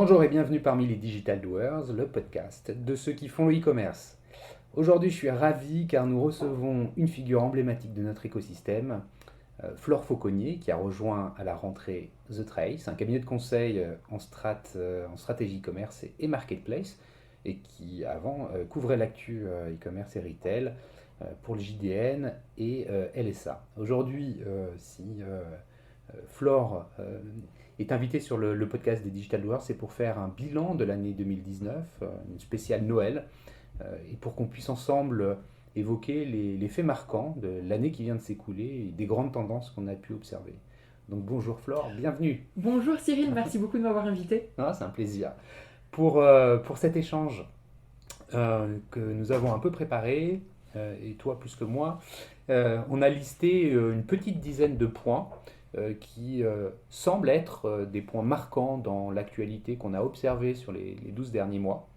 Bonjour et bienvenue parmi les Digital Doers, le podcast de ceux qui font le e-commerce. Aujourd'hui, je suis ravi car nous recevons une figure emblématique de notre écosystème, Flore Fauconnier, qui a rejoint à la rentrée The Trace, un cabinet de conseil en stratégie e-commerce et marketplace, et qui avant couvrait l'actu e-commerce et retail pour le JDN et LSA. Aujourd'hui, si Flore est invitée sur le podcast des Digital Doers, c'est pour faire un bilan de l'année 2019, une spéciale Noël, et pour qu'on puisse ensemble évoquer les faits marquants de l'année qui vient de s'écouler et des grandes tendances qu'on a pu observer. Donc bonjour Flore, bienvenue. Bonjour Cyril, merci beaucoup de m'avoir invité. Ah, c'est un plaisir. Pour cet échange que nous avons un peu préparé, et toi plus que moi, on a listé une petite dizaine de points qui semblent être des points marquants dans l'actualité qu'on a observé sur les 12 derniers mois.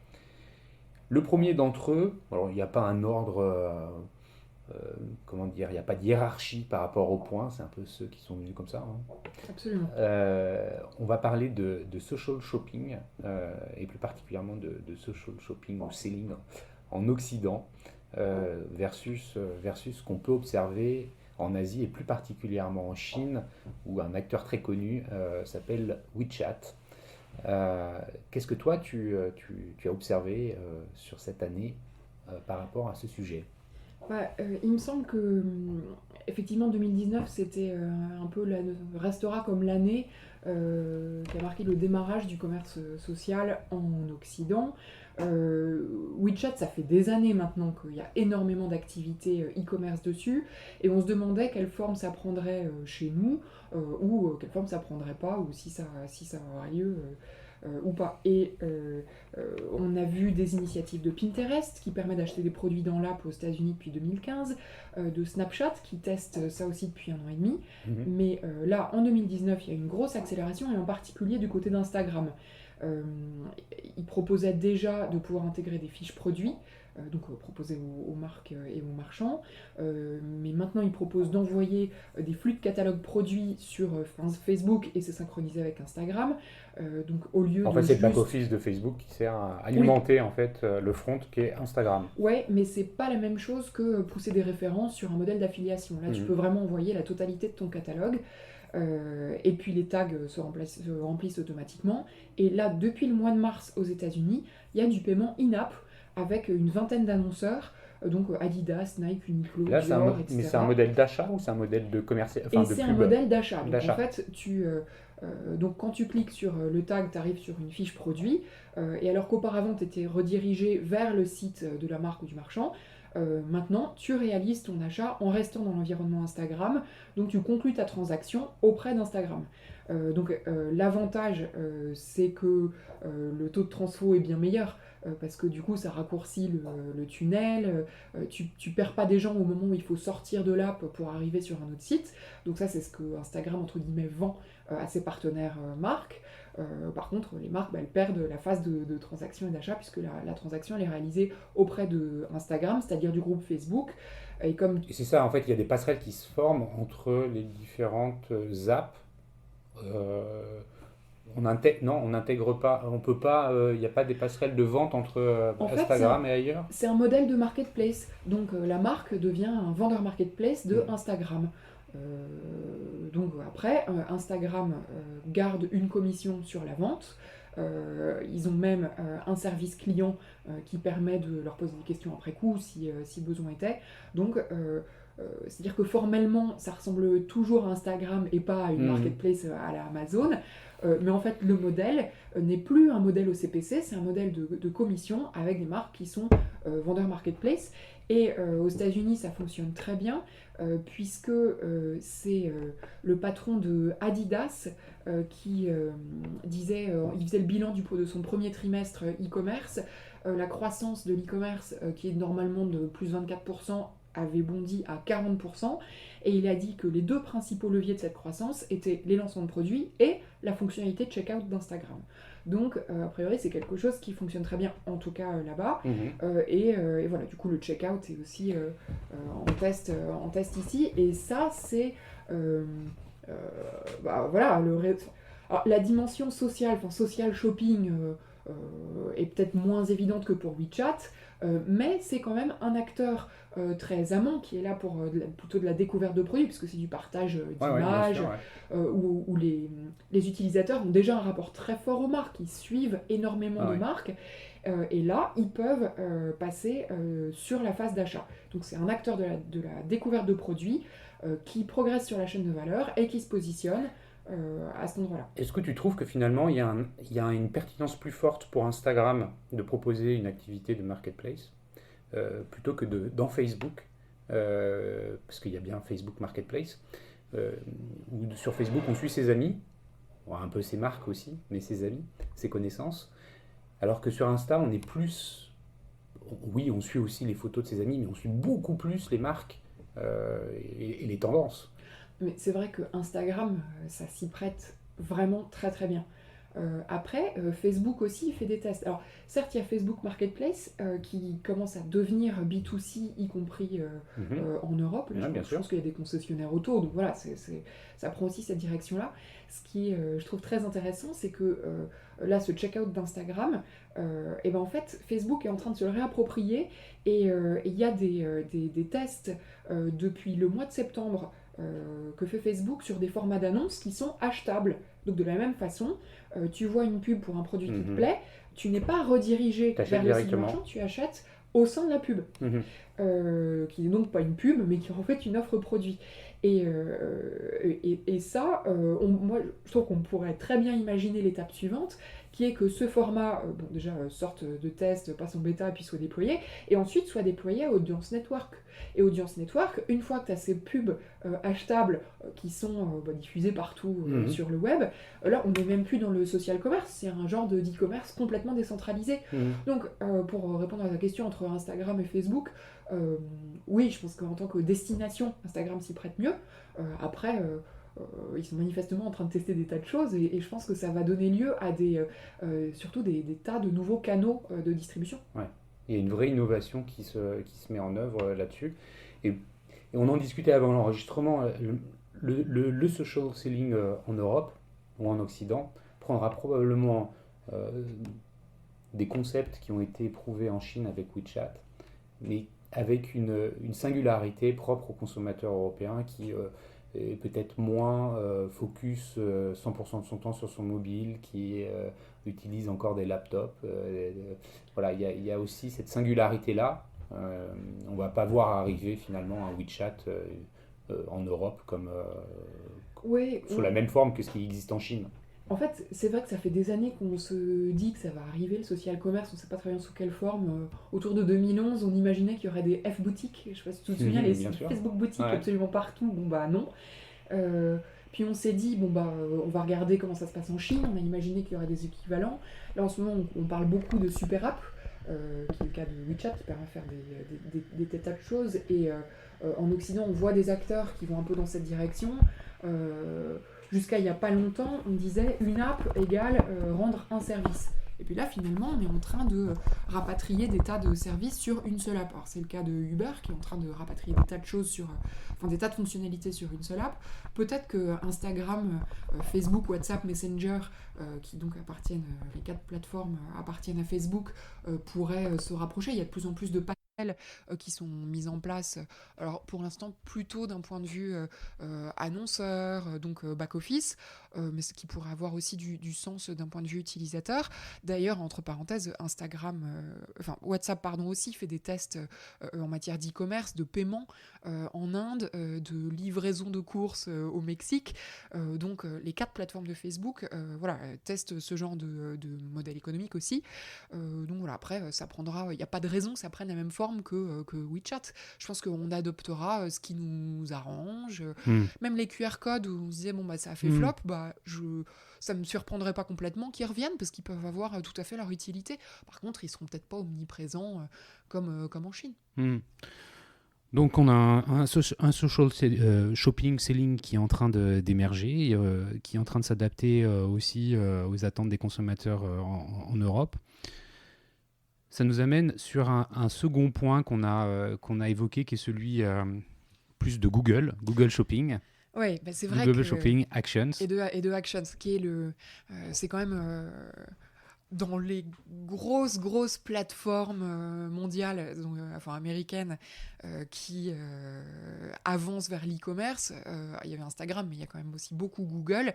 Le premier d'entre eux, alors il n'y a pas un ordre, comment dire, il n'y a pas de hiérarchie par rapport aux points, c'est un peu ceux qui sont venus comme ça. Hein. Absolument. On va parler de social shopping, et plus particulièrement de social shopping ou selling en Occident, versus ce qu'on peut observer en Asie et plus particulièrement en Chine, où un acteur très connu s'appelle WeChat. Qu'est-ce que toi tu as observé sur cette année par rapport à ce sujet? Il me semble que effectivement 2019 c'était restera comme l'année qui a marqué le démarrage du commerce social en Occident. WeChat, ça fait des années maintenant qu'il y a énormément d'activités e-commerce dessus, et on se demandait quelle forme ça prendrait chez nous, ou quelle forme ça prendrait pas, ou si ça aura lieu ou pas. Et on a vu des initiatives de Pinterest qui permet d'acheter des produits dans l'app aux États-Unis depuis 2015, de Snapchat qui teste ça aussi depuis 1 an et demi. Mais là, en 2019, il y a une grosse accélération, et en particulier du côté d'Instagram. Il proposait déjà de pouvoir intégrer des fiches produits, donc proposées aux marques et aux marchands, mais maintenant il propose d'envoyer des flux de catalogue produits sur Facebook, et c'est synchronisé avec Instagram. Donc au lieu En de fait, c'est le juste... back-office de Facebook qui sert à alimenter en fait, le front qui est Instagram. Ouais, mais c'est pas la même chose que pousser des références sur un modèle d'affiliation. Là, tu peux vraiment envoyer la totalité de ton catalogue. Et puis les tags se remplissent automatiquement. Et là, depuis le mois de mars aux États-Unis, il y a du paiement in-app avec une vingtaine d'annonceurs, donc Adidas, Nike, Uniqlo, Là, Dior, etc. mais c'est un modèle d'achat ou c'est un modèle de commercial, enfin Et de c'est pub? un modèle d'achat. Donc D'achat. en fait, donc quand tu cliques sur le tag, tu arrives sur une fiche produit, et alors qu'auparavant tu étais redirigé vers le site de la marque ou du marchand, maintenant tu réalises ton achat en restant dans l'environnement Instagram, donc tu conclus ta transaction auprès d'Instagram. L'avantage, c'est que le taux de transfo est bien meilleur, parce que du coup ça raccourcit le tunnel, tu perds pas des gens au moment où il faut sortir de l'app pour arriver sur un autre site. Donc ça, c'est ce que Instagram entre guillemets vend à ses partenaires marques. Par contre, les marques, elles perdent la phase de transaction et d'achat, puisque la transaction elle est réalisée auprès de Instagram, c'est-à-dire du groupe Facebook. Et c'est ça, en fait, il y a des passerelles qui se forment entre les différentes apps. On n'intègre pas, on peut pas, il n'y a pas des passerelles de vente entre En fait, Instagram et ailleurs. c'est un modèle de marketplace. Donc la marque devient un vendeur marketplace de Instagram. Donc après, Instagram garde une commission sur la vente. Ils ont même un service client qui permet de leur poser des questions après coup si besoin était. Donc c'est-à-dire que formellement, ça ressemble toujours à Instagram et pas à une marketplace à la Amazon. Mais en fait, le modèle n'est plus un modèle au CPC, c'est un modèle de commission avec des marques qui sont vendeurs marketplace. Et aux États-Unis, ça fonctionne très bien, puisque c'est le patron de Adidas qui disait, il faisait le bilan de son premier trimestre e-commerce. La croissance de l'e-commerce, qui est normalement de plus 24%, avait bondi à 40%, et il a dit que les deux principaux leviers de cette croissance étaient les lancements de produits et la fonctionnalité de checkout d'Instagram. Donc, a priori, c'est quelque chose qui fonctionne très bien, en tout cas là-bas. Et voilà, du coup, le checkout est aussi en test ici. Et ça, c'est... voilà, Alors, la dimension sociale, enfin social shopping, est peut-être moins évidente que pour WeChat, mais c'est quand même un acteur très amont qui est là pour plutôt de la découverte de produits, puisque c'est du partage Ouais, bien d'images, sûr, ouais. où les utilisateurs ont déjà un rapport très fort aux marques, ils suivent énormément de Ouais. marques, et là, ils peuvent passer sur la phase d'achat. Donc c'est un acteur de la découverte de produits qui progresse sur la chaîne de valeur et qui se positionne à cet endroit-là. Est-ce que tu trouves que finalement, il y a une pertinence plus forte pour Instagram de proposer une activité de marketplace plutôt que dans Facebook, parce qu'il y a bien Facebook Marketplace, euh, où sur Facebook on suit ses amis, bon, un peu ses marques aussi, mais ses amis, ses connaissances, alors que sur Insta on est plus, oui on suit aussi les photos de ses amis, mais on suit beaucoup plus les marques et les tendances. Mais c'est vrai que Instagram, ça s'y prête vraiment très très bien. Après, Facebook aussi fait des tests. Alors, certes, il y a Facebook Marketplace qui commence à devenir B2C, y compris Mhm. en Europe. Là, Ouais, bien je sûr. pense qu'il y a des concessionnaires auto, donc voilà, ça prend aussi cette direction-là. Ce qui, je trouve très intéressant, c'est que là, ce checkout d'Instagram, et ben en fait, Facebook est en train de se le réapproprier et il y a des tests depuis le mois de septembre que fait Facebook sur des formats d'annonces qui sont achetables. Donc de la même façon, tu vois une pub pour un produit qui te Mhm. plaît, tu n'es pas redirigé T'achètes vers le site du directement. marchand, tu achètes au sein de la pub, Mhm. qui n'est donc pas une pub, mais qui est en fait une offre produit. Et ça, moi, je trouve qu'on pourrait très bien imaginer l'étape suivante, qui est que ce format, bon, déjà, sorte de test, passe en bêta, puis soit déployé, et ensuite soit déployé à Audience Network. Et Audience Network, une fois que tu as ces pubs achetables qui sont diffusées partout Mhm. sur le web, là, on n'est même plus dans le social commerce, c'est un genre d'e-commerce complètement décentralisé. Mhm. Donc, pour répondre à ta question entre Instagram et Facebook, euh, oui, je pense qu'en tant que destination, Instagram s'y prête mieux. Après, ils sont manifestement en train de tester des tas de choses et je pense que ça va donner lieu à surtout des tas de nouveaux canaux de distribution. Ouais. Il y a une vraie innovation qui se met en œuvre là-dessus. Et, et on en discutait avant l'enregistrement. Le social selling en Europe ou en Occident prendra probablement euh, des concepts qui ont été éprouvés en Chine avec WeChat, mais avec une singularité propre aux consommateurs européens qui est peut-être moins focus 100% de son temps sur son mobile, qui utilise encore des laptops. Voilà, il y a aussi cette singularité-là. On ne va pas voir arriver finalement un WeChat en Europe comme Oui, sous la même forme que ce qui existe en Chine. en fait, c'est vrai que ça fait des années qu'on se dit que ça va arriver, le social commerce, on ne sait pas très bien sous quelle forme. Autour de 2011, on imaginait qu'il y aurait des F-boutiques, je ne sais pas si tu te souviens, les Bien sûr. Facebook boutiques Ouais. absolument partout. Bon bah non. Euh, Puis on s'est dit, bon bah on va regarder comment ça se passe en Chine, on a imaginé qu'il y aurait des équivalents. Là en ce moment on parle beaucoup de super app, qui est le cas de WeChat, qui permet de faire des tas de choses. Et en Occident on voit des acteurs qui vont un peu dans cette direction. Euh, Jusqu'à il n'y a pas longtemps on disait une app égale rendre un service. Et puis là, finalement, on est en train de rapatrier des tas de services sur une seule app. Alors, c'est le cas de Uber qui est en train de rapatrier des tas de choses enfin, des tas de fonctionnalités sur une seule app. Peut-être que Instagram, Facebook, WhatsApp, Messenger, qui donc appartiennent, les quatre plateformes appartiennent à Facebook, pourraient se rapprocher. Il y a de plus en plus de panels qui sont mis en place. Alors, pour l'instant, plutôt d'un point de vue annonceur, donc back-office, mais ce qui pourrait avoir aussi du sens d'un point de vue utilisateur. D'ailleurs, entre parenthèses, WhatsApp pardon, aussi fait des tests en matière d'e-commerce, de paiement en Inde, de livraison de courses au Mexique. Donc les quatre plateformes de Facebook voilà, testent ce genre de modèle économique aussi. Donc voilà, après, ça prendra, il n'y a pas de raison que ça prenne la même forme que WeChat. Je pense qu'on adoptera ce qui nous arrange. Hmm. Même les QR codes où on se disait, bon, bah, ça a fait Hmm. flop, bah, ça me surprendrait pas complètement qu'ils reviennent parce qu'ils peuvent avoir tout à fait leur utilité. Par contre, ils seront peut-être pas omniprésents comme en Chine. Hmm. Donc on a un social shopping selling qui est en train d'émerger, qui est en train de s'adapter aussi aux attentes des consommateurs en Europe. Ça nous amène sur un second point qu'on a évoqué, qui est celui plus de Google Shopping. Ouais, bah c'est vrai Google que Shopping, Actions. et de Actions, qui est c'est quand même dans les grosses plateformes mondiales, donc, enfin américaines, qui avancent vers l'e-commerce. Il y avait Instagram, mais il y a quand même aussi beaucoup Google,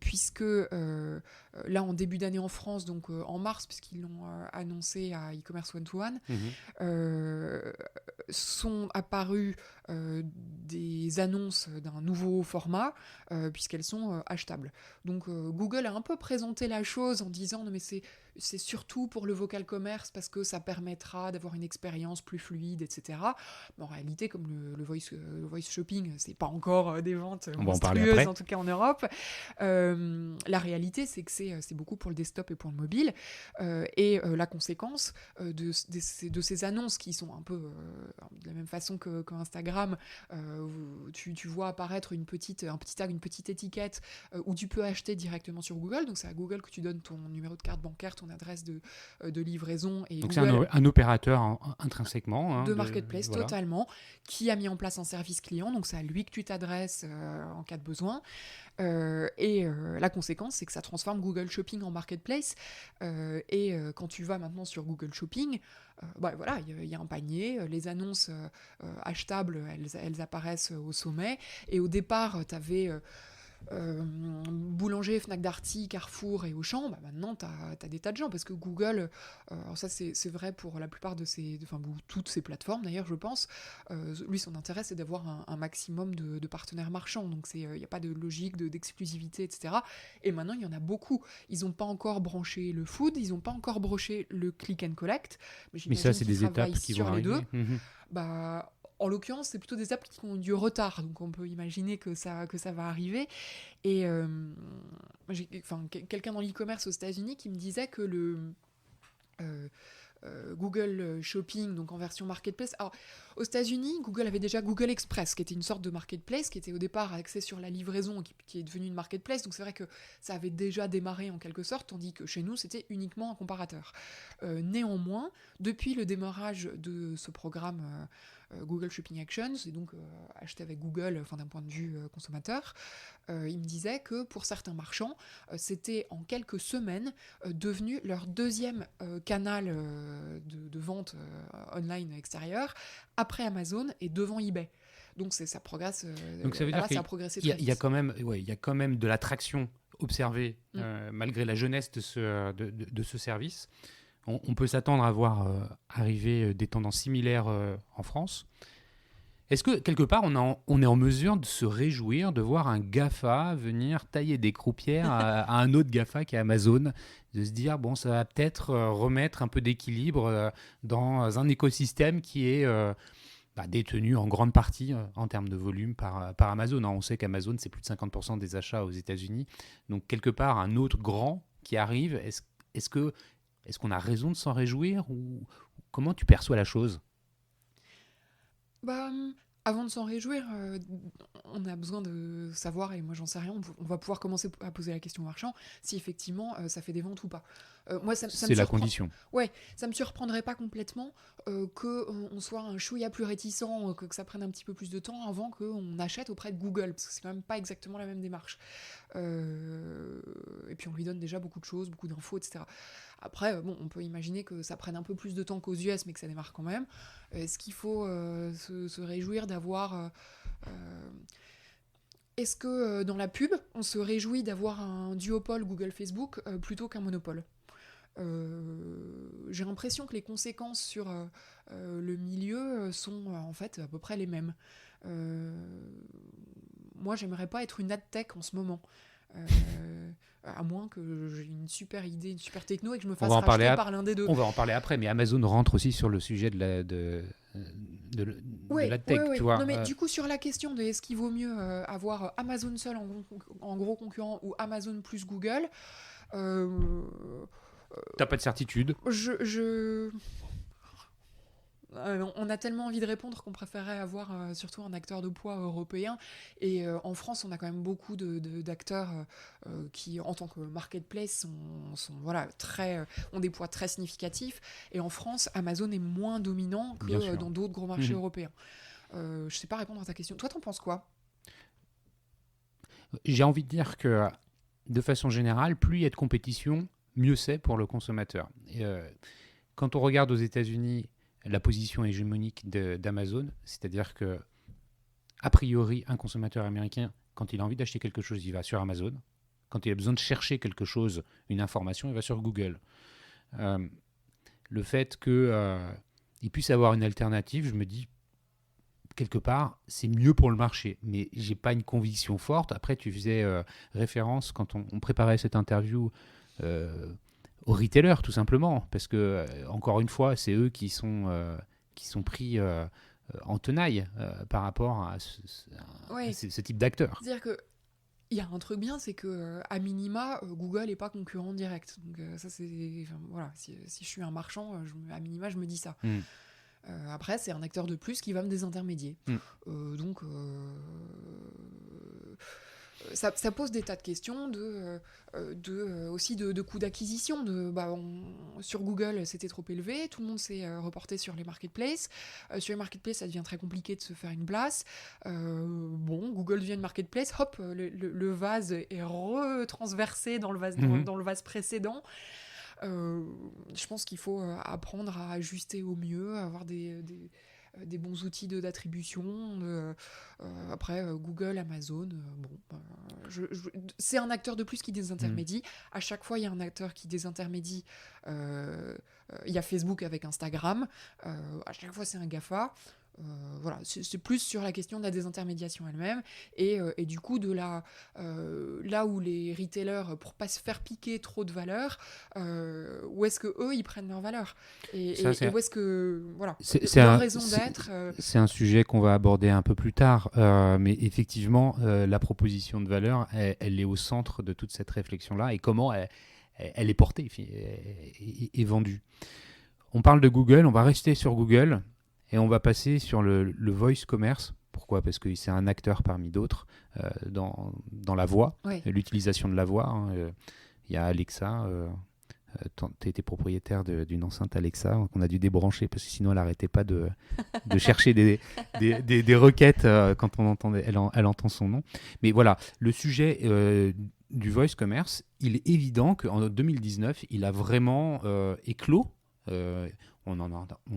puisque là, en début d'année en France, donc en mars, puisqu'ils l'ont annoncé à e-commerce one-to-one, Mhm. sont apparues des annonces d'un nouveau format, puisqu'elles sont achetables. Donc Google a un peu présenté la chose en disant non mais c'est surtout pour le vocal commerce parce que ça permettra d'avoir une expérience plus fluide, etc. Mais en réalité, comme le voice shopping, c'est pas encore des ventes On va en parler monstrueuses, après. en tout cas en Europe. La réalité, c'est que c'est beaucoup pour le desktop et pour le mobile. Et la conséquence de ces annonces qui sont un peu de la même façon que Instagram, tu vois apparaître un petit tag, une petite étiquette où tu peux acheter directement sur Google. Donc c'est à Google que tu donnes ton numéro de carte bancaire, ton adresse de livraison, et Donc c'est Google un opérateur intrinsèquement. de marketplace Voilà. totalement, qui a mis en place un service client. Donc c'est à lui que tu t'adresses en cas de besoin. La conséquence, c'est que ça transforme Google Shopping en marketplace. Quand tu vas maintenant sur Google Shopping, voilà, il y a un panier, les annonces achetables, elles apparaissent au sommet. Et au départ, tu avais Boulanger, Fnac Darty, Carrefour et Auchan. Maintenant, tu as des tas de gens parce que Google, alors ça c'est vrai pour la plupart toutes ces plateformes d'ailleurs, je pense, lui son intérêt c'est d'avoir un maximum de partenaires marchands, donc il n'y a pas de logique d'exclusivité, etc. Et maintenant il y en a beaucoup. Ils n'ont pas encore branché le food, ils n'ont pas encore broché le click and collect, mais Mais ça, j'imagine c'est qu'ils des étapes travaillent qui sur vont les deux. arriver. Mhm. En l'occurrence, c'est plutôt des apps qui ont du retard, donc on peut imaginer que ça va arriver. Et j'ai quelqu'un dans l'e-commerce aux États-Unis qui me disait que euh, Google Shopping, donc en version marketplace. Alors, aux États-Unis, Google avait déjà Google Express, qui était une sorte de marketplace, qui était au départ axé sur la livraison, qui est devenue une marketplace. Donc c'est vrai que ça avait déjà démarré en quelque sorte, tandis que chez nous, c'était uniquement un comparateur. Néanmoins, depuis le démarrage de ce programme Google Shopping Actions, et donc acheté avec Google, d'un point de vue consommateur, il me disait que pour certains marchands, c'était en quelques semaines devenu leur deuxième canal de vente online extérieure, après Amazon et devant eBay. Donc ça progresse. Donc ça veut dire Ça qu'il a progressé très vite. y a quand même, il y a quand même de l'attraction observée malgré la jeunesse de ce service. On peut s'attendre à voir arriver des tendances similaires en France. Est-ce que quelque part on est en mesure de se réjouir de voir un GAFA venir tailler des croupières à un autre GAFA qui est Amazon, de se dire bon, ça va peut-être remettre un peu d'équilibre dans un écosystème qui est détenu en grande partie en termes de volume par Amazon. On sait qu'Amazon c'est plus de 50% des achats aux États-Unis, donc quelque part un autre grand qui arrive. Est-ce qu'on a raison de s'en réjouir ou comment tu perçois la chose? Avant de s'en réjouir, on a besoin de savoir, et moi j'en sais rien, on va pouvoir commencer à poser la question au marchand, si effectivement ça fait des ventes ou pas. Moi, c'est la condition. Ouais, ça me surprendrait pas complètement qu'on soit un chouïa plus réticent, que ça prenne un petit peu plus de temps avant qu'on achète auprès de Google, parce que c'est quand même pas exactement la même démarche. Et puis on lui donne déjà beaucoup de choses, beaucoup d'infos, etc. Après, on peut imaginer que ça prenne un peu plus de temps qu'aux US, mais que ça démarre quand même. Est-ce qu'il faut se réjouir d'avoir... Est-ce que dans la pub, on se réjouit d'avoir un duopole Google-Facebook plutôt qu'un monopole ? J'ai l'impression que les conséquences sur le milieu sont en fait à peu près les mêmes. Moi, j'aimerais pas être une adtech en ce moment. À moins que j'ai une super idée, une super techno et que je me fasse racheter par l'un des deux. On va en parler après, mais Amazon rentre aussi sur le sujet de la tech, tu vois. Non, mais du coup, sur la question de est-ce qu'il vaut mieux avoir Amazon seul en gros concurrent ou Amazon plus Google, t'as pas de certitude. On a tellement envie de répondre qu'on préférerait avoir surtout un acteur de poids européen. Et en France, on a quand même beaucoup d'acteurs qui, en tant que marketplace, ont des poids très significatifs. Et en France, Amazon est moins dominant que dans d'autres gros marchés européens. Je sais pas répondre à ta question. Toi, t'en penses quoi ? J'ai envie de dire que, de façon générale, plus il y a de compétition, mieux c'est pour le consommateur. Et, quand on regarde aux États-Unis la position hégémonique d'Amazon, c'est-à-dire que, a priori, un consommateur américain, quand il a envie d'acheter quelque chose, il va sur Amazon. Quand il a besoin de chercher quelque chose, une information, il va sur Google. Le fait qu'il puisse avoir une alternative, je me dis, quelque part, c'est mieux pour le marché. Mais je n'ai pas une conviction forte. Après, tu faisais référence, quand on préparait cette interview, aux retailers, tout simplement. Parce que, encore une fois, c'est eux qui sont pris en tenaille par rapport à ce type d'acteurs. C'est-à-dire que il y a un truc bien, c'est que à minima, Google n'est pas concurrent direct. Donc ça, c'est... Enfin, voilà, si je suis un marchand, à minima, je me dis ça. Après, c'est un acteur de plus qui va me désintermédier. Donc, ça pose des tas de questions aussi de coûts d'acquisition. Sur Google, c'était trop élevé. Tout le monde s'est reporté sur les marketplaces. Sur les marketplaces, ça devient très compliqué de se faire une place. Google devient une marketplace. Hop, le vase est retransversé dans le vase, dans le vase précédent. Je pense qu'il faut apprendre à ajuster au mieux, avoir des bons outils d'attribution. Après, Google, Amazon, c'est un acteur de plus qui désintermédie. À chaque fois, il y a un acteur qui désintermédie. Il y a Facebook avec Instagram. À chaque fois, c'est un GAFA. Voilà, c'est plus sur la question de la désintermédiation elle-même et du coup là où les retailers, pour pas se faire piquer trop de valeur, où est-ce que eux ils prennent leur valeur et où est-ce que voilà leur raison d'être. C'est un sujet qu'on va aborder un peu plus tard, mais effectivement la proposition de valeur elle est au centre de toute cette réflexion là et comment elle est portée et vendue. On parle de Google, on va rester sur Google. Et on va passer sur le voice commerce. Pourquoi ? Parce que c'est un acteur parmi d'autres dans la voix, l'utilisation de la voix. Il y a Alexa. Tu étais propriétaire d'une enceinte Alexa qu'on a dû débrancher parce que sinon elle n'arrêtait pas de chercher des requêtes quand elle entend son nom. Mais voilà, le sujet du voice commerce, il est évident qu'en 2019, il a vraiment éclos. On en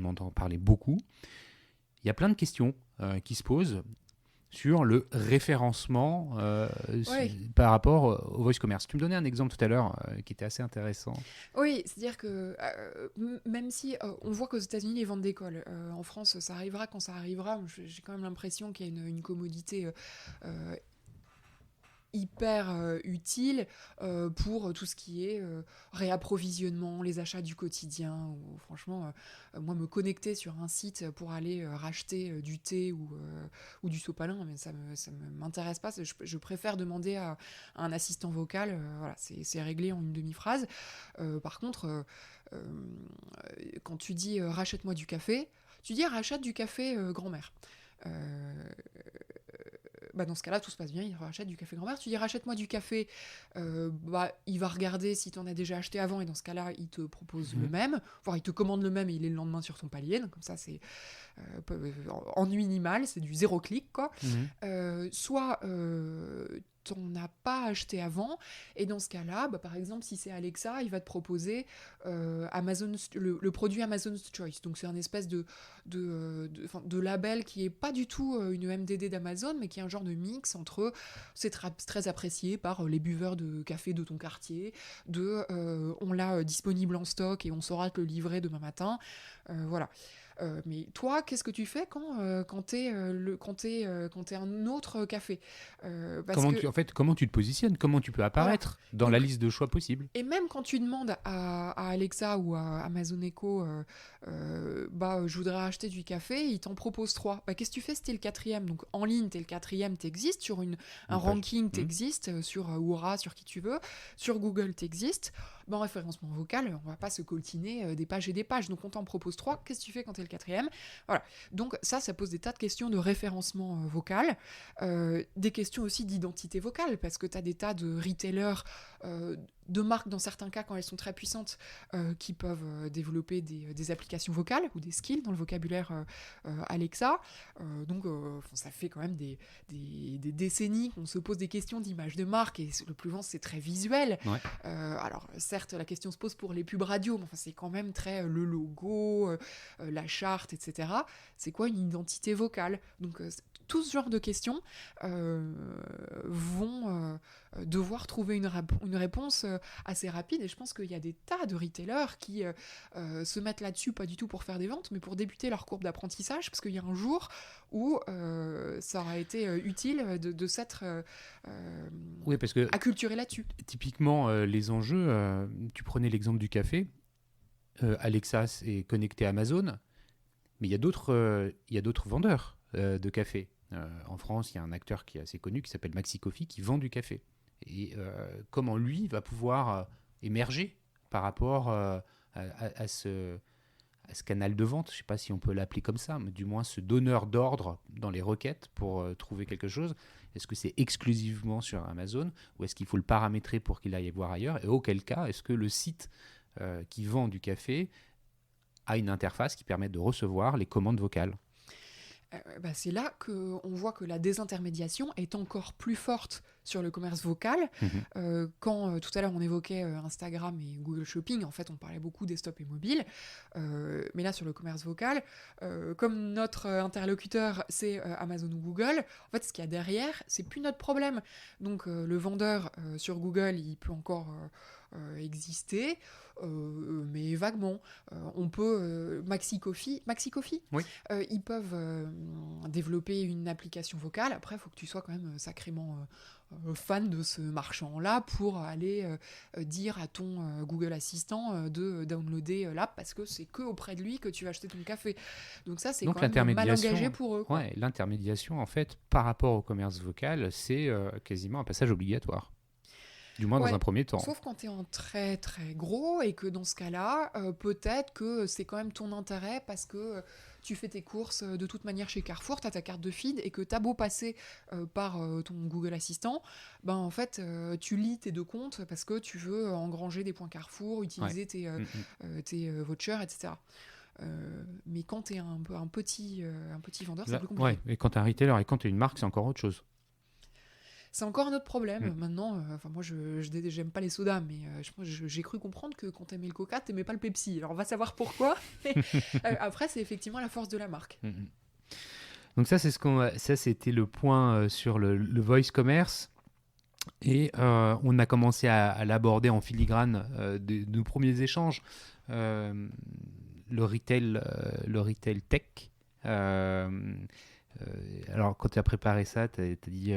entend parler beaucoup. Il y a plein de questions qui se posent sur le référencement par rapport au voice commerce. Tu me donnais un exemple tout à l'heure qui était assez intéressant. Oui, c'est-à-dire que même si on voit qu'aux États-Unis les ventes décollent, en France ça arrivera quand ça arrivera. J'ai quand même l'impression qu'il y a une commodité hyper utile pour tout ce qui est réapprovisionnement, les achats du quotidien. Ou, franchement, moi, me connecter sur un site pour aller racheter du thé ou du sopalin, mais ça m'intéresse pas. Je préfère demander à un assistant vocal. Voilà, c'est réglé en une demi-phrase. Par contre, quand tu dis rachète-moi du café, tu dis rachète du café grand-mère. Dans ce cas-là, tout se passe bien, il rachète du café grand-mère. Tu dis rachète-moi du café, il va regarder si tu en as déjà acheté avant, et dans ce cas-là, il te propose le même. Voire il te commande le même et il est le lendemain sur ton palier. Donc comme ça, c'est en minimal, c'est du 0 clic, quoi. Soit t'en as pas acheté avant, et dans ce cas-là, par exemple, si c'est Alexa, il va te proposer le produit Amazon's Choice. Donc c'est un espèce de label qui est pas du tout une MDD d'Amazon, mais qui est un genre de mix entre c'est très apprécié par les buveurs de café de ton quartier, on l'a disponible en stock et on saura te le livrer demain matin. Voilà. Mais toi, qu'est-ce que tu fais quand t'es un autre café Comment tu te positionnes ? Comment tu peux apparaître dans la liste de choix possibles ? Et même quand tu demandes à Alexa ou à Amazon Echo, je voudrais acheter du café, ils t'en proposent 3. Qu'est-ce que tu fais si t'es le 4e ? Donc en ligne, t'es le 4e, t'existes. Sur un ranking, t'existes. Sur Oura, sur qui tu veux. Sur Google, t'existes. En référencement vocal, on va pas se coltiner des pages et des pages. Donc on t'en propose 3. Qu'est-ce que tu fais quand t'es le 4e ? Voilà. Donc ça pose des tas de questions de référencement vocal. Des questions aussi d'identité vocale, parce que t'as des tas de retailers de marques dans certains cas quand elles sont très puissantes qui peuvent développer des applications vocales ou des skills dans le vocabulaire Alexa. Donc ça fait quand même des décennies qu'on se pose des questions d'image de marque et le plus souvent c'est très visuel. Ouais. Alors certes la question se pose pour les pubs radio, mais enfin, c'est quand même très le logo, la charte, etc. C'est quoi une identité vocale? Donc tout ce genre de questions vont devoir trouver une réponse assez rapide, et je pense qu'il y a des tas de retailers qui se mettent là-dessus, pas du tout pour faire des ventes, mais pour débuter leur courbe d'apprentissage, parce qu'il y a un jour où ça aura été utile de s'être Oui, parce que acculturé là-dessus. typiquement, les enjeux, tu prenais l'exemple du café, Alexa est connecté à Amazon, mais il y a d'autres vendeurs de café. En France, il y a un acteur qui est assez connu qui s'appelle Maxi Coffee qui vend du café. Et comment lui va pouvoir émerger par rapport à ce canal de vente, je ne sais pas si on peut l'appeler comme ça, mais du moins ce donneur d'ordre dans les requêtes pour trouver quelque chose. Est-ce que c'est exclusivement sur Amazon ou est-ce qu'il faut le paramétrer pour qu'il aille voir ailleurs? Et auquel cas, est-ce que le site qui vend du café a une interface qui permet de recevoir les commandes vocales? C'est là qu'on voit que la désintermédiation est encore plus forte sur le commerce vocal. Quand tout à l'heure on évoquait Instagram et Google Shopping, en fait on parlait beaucoup desktop et mobile, mais là sur le commerce vocal, comme notre interlocuteur c'est Amazon ou Google, en fait ce qu'il y a derrière c'est plus notre problème. Donc le vendeur sur Google il peut encore exister, mais vaguement. On peut Maxi Coffee, Oui. ils peuvent développer une application vocale. Après, il faut que tu sois quand même sacrément fan de ce marchand-là pour aller dire à ton Google Assistant de downloader l'app parce que c'est que auprès de lui que tu vas acheter ton café. Donc ça, c'est Donc quand même mal engagé pour eux, quoi. Ouais, l'intermédiation, en fait, par rapport au commerce vocal, c'est quasiment un passage obligatoire. Du moins dans un premier temps. Sauf quand tu es en très très gros et que dans ce cas-là, peut-être que c'est quand même ton intérêt parce que tu fais tes courses de toute manière chez Carrefour, tu as ta carte de feed et que tu as beau passer par ton Google Assistant, ben en fait tu lis tes deux comptes parce que tu veux engranger des points Carrefour, utiliser tes vouchers, etc. Mais quand tu es un petit vendeur, c'est plus compliqué. Ouais, et quand tu es un retailer et quand tu es une marque, c'est encore autre chose. C'est encore un autre problème. Maintenant, moi, j'aime pas les sodas, mais j'ai cru comprendre que quand t'aimais le Coca, t'aimais pas le Pepsi. Alors, on va savoir pourquoi. Après, c'est effectivement la force de la marque. Donc ça, c'était le point sur le voice commerce. Et on a commencé à l'aborder en filigrane de nos premiers échanges. Le retail tech. Alors, quand tu as préparé ça, tu as dit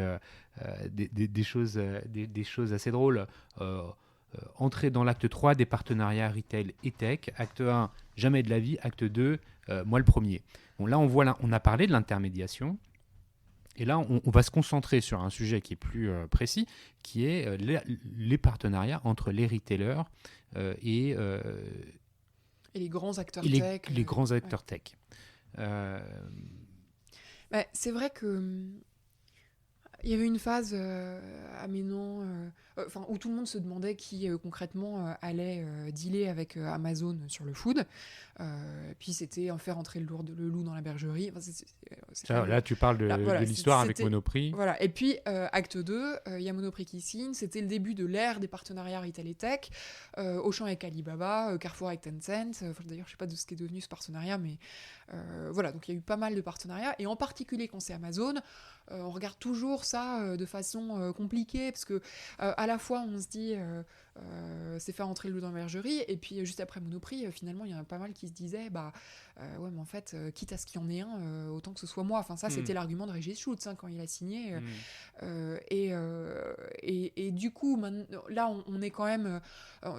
des choses assez drôles. Entrer dans l'acte 3 des partenariats retail et tech. Acte 1, jamais de la vie. Acte 2, moi le premier. Bon, là, on a parlé de l'intermédiation. Et là, on va se concentrer sur un sujet qui est plus précis, qui est les partenariats entre les retailers et les grands acteurs tech. Les grands acteurs tech. C'est vrai que il y avait une phase où tout le monde se demandait qui concrètement allait dealer avec Amazon sur le food. Puis c'était en faire entrer le loup dans la bergerie. Enfin, là, tu parles de l'histoire avec Monoprix. Voilà. Et puis, acte 2, il y a Monoprix qui signe. C'était le début de l'ère des partenariats retail et tech. Auchan avec Alibaba, Carrefour avec Tencent. D'ailleurs, je ne sais pas de ce qu'est devenu ce partenariat, mais voilà. Donc, il y a eu pas mal de partenariats. Et en particulier, quand c'est Amazon, on regarde toujours ça de façon compliquée, parce que à la fois, on se dit... c'est faire entrer le loup dans la bergerie, et puis juste après Monoprix, finalement il y en a pas mal qui se disaient ouais, mais en fait quitte à ce qu'il y en ait un, autant que ce soit moi. Enfin ça c'était l'argument de Régis Schultz quand il a signé. Et du coup là on est quand même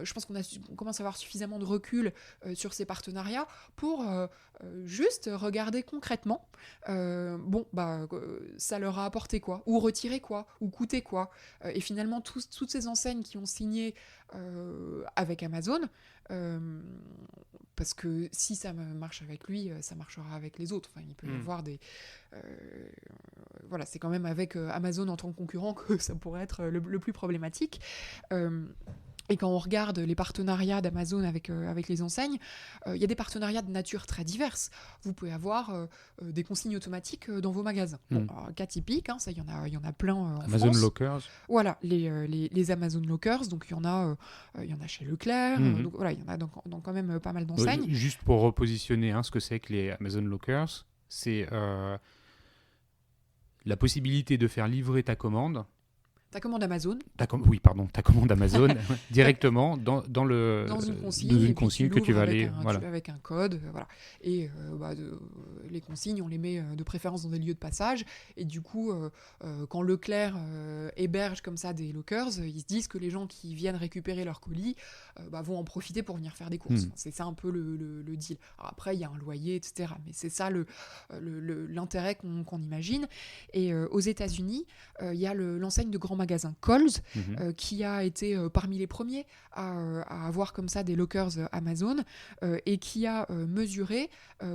je pense qu'on commence à avoir suffisamment de recul sur ces partenariats pour juste regarder concrètement ça leur a apporté quoi, ou retiré quoi, ou coûté quoi, et finalement toutes ces enseignes qui ont signé avec Amazon, parce que si ça marche avec lui, ça marchera avec les autres. Enfin, il peut y avoir des... voilà, c'est quand même avec Amazon en tant que concurrent que ça pourrait être le plus problématique. Et quand on regarde les partenariats d'Amazon avec les enseignes, il y a des partenariats de nature très diverses. Vous pouvez avoir des consignes automatiques dans vos magasins. Bon, alors, cas typique, hein, ça, il y en a plein en Amazon France. Lockers. Voilà, les Amazon Lockers, donc il y en a chez Leclerc, donc voilà, il y en a dans quand même pas mal d'enseignes. Juste pour repositionner ce que c'est que les Amazon Lockers, c'est la possibilité de faire livrer ta commande. Ta commande Amazon. Ta commande Amazon directement dans une consigne que tu vas aller... Avec un code, voilà. Et les consignes, on les met de préférence dans des lieux de passage. Et du coup, quand Leclerc héberge comme ça des lockers, ils se disent que les gens qui viennent récupérer leur colis vont en profiter pour venir faire des courses. C'est ça un peu le deal. Alors après, il y a un loyer, etc. Mais c'est ça l'intérêt qu'on imagine. Et aux États-Unis, il y a l'enseigne de grands magasins Kohl's, qui a été parmi les premiers à avoir comme ça des lockers Amazon et qui a mesuré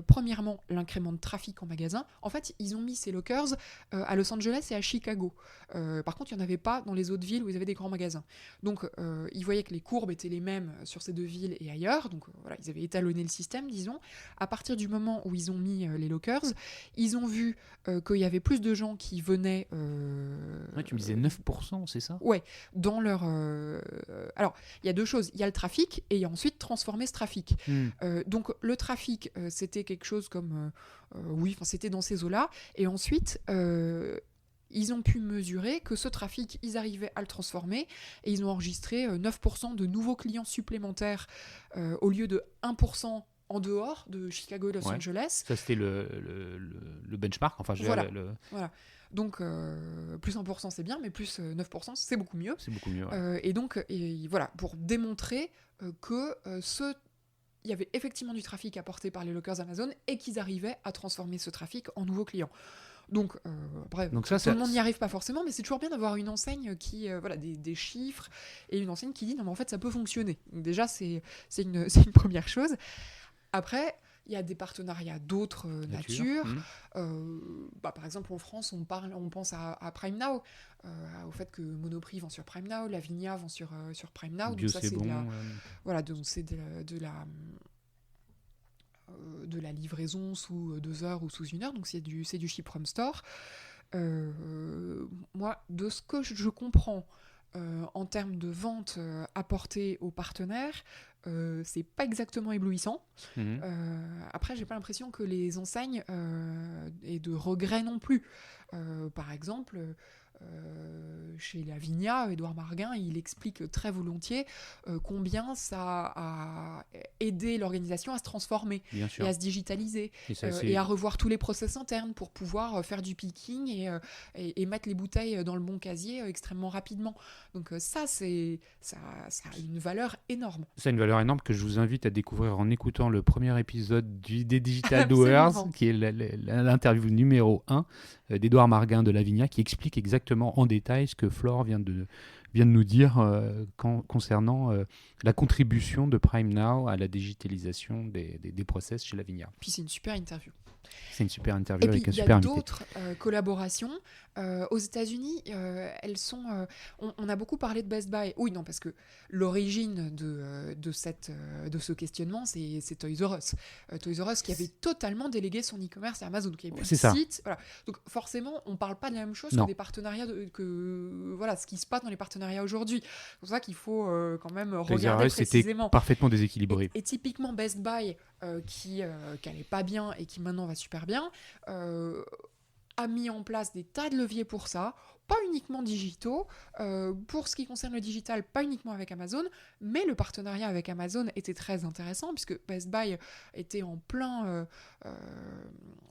premièrement l'incrément de trafic en magasin. En fait, ils ont mis ces lockers à Los Angeles et à Chicago. Par contre, il n'y en avait pas dans les autres villes où ils avaient des grands magasins. Donc, ils voyaient que les courbes étaient les mêmes sur ces deux villes et ailleurs. Donc, voilà, ils avaient étalonné le système, disons. À partir du moment où ils ont mis les lockers, ils ont vu qu'il y avait plus de gens qui venaient... tu me disais 9%, c'est ça ? Ouais, dans leur... Alors, il y a deux choses. Il y a le trafic et il y a ensuite transformer ce trafic. Donc, le trafic, c'était quelque chose comme... c'était dans ces eaux-là. Et ensuite... ils ont pu mesurer que ce trafic, ils arrivaient à le transformer et ils ont enregistré 9% de nouveaux clients supplémentaires au lieu de 1% en dehors de Chicago et Los Angeles. Ça, c'était le benchmark. Enfin, voilà. Donc, plus 1%, c'est bien, mais plus 9%, c'est beaucoup mieux. C'est beaucoup mieux, et donc, voilà, pour démontrer que il y avait effectivement du trafic apporté par les lockers Amazon et qu'ils arrivaient à transformer ce trafic en nouveaux clients. Donc, après, tout le monde n'y arrive pas forcément, mais c'est toujours bien d'avoir une enseigne qui, des chiffres, et une enseigne qui dit, non, mais en fait, ça peut fonctionner. Donc déjà, c'est une première chose. Après, il y a des partenariats d'autres natures. Par exemple, en France, on pense à Prime Now, au fait que Monoprix vend sur Prime Now, Lavinia vend sur Prime Now. Bio, donc ça, c'est bon. Donc c'est de la livraison sous 2 heures ou sous 1 heure, donc c'est du Ship from Store. Moi, de ce que je comprends en termes de vente apportée aux partenaires, c'est pas exactement éblouissant. Après, j'ai pas l'impression que les enseignes aient de regrets non plus. Par exemple, chez Lavinia, Édouard Marguin, il explique très volontiers combien ça a aidé l'organisation à se transformer et à se digitaliser et à revoir tous les process internes pour pouvoir faire du picking et mettre les bouteilles dans le bon casier extrêmement rapidement. Donc ça a une valeur énorme. C'est une valeur énorme que je vous invite à découvrir en écoutant le premier épisode des Digital Doers, qui est l'interview numéro 1 d'Édouard Marguin de Lavinia, qui explique exactement en détail ce que Flore vient de nous dire concernant la contribution de Prime Now à la digitalisation des process chez Lavinia. Puis c'est une super interview. C'est une super interview avec un super invité. Et puis il y a d'autres collaborations. Aux États-Unis, elles sont... on a beaucoup parlé de Best Buy. Oui, non, parce que l'origine de ce questionnement, c'est Toys R Us. Toys R Us qui avait totalement délégué son e-commerce à Amazon, qui avait plus de site. Voilà. Donc forcément, on ne parle pas de la même chose que des partenariats, ce qui se passe dans les partenariats aujourd'hui. C'est pour ça qu'il faut quand même regarder précisément. C'était parfaitement déséquilibré. Et typiquement Best Buy, qui allait pas bien et qui maintenant va super bien, a mis en place des tas de leviers pour ça, pas uniquement digitaux. Pour ce qui concerne le digital, pas uniquement avec Amazon, mais le partenariat avec Amazon était très intéressant, puisque Best Buy était en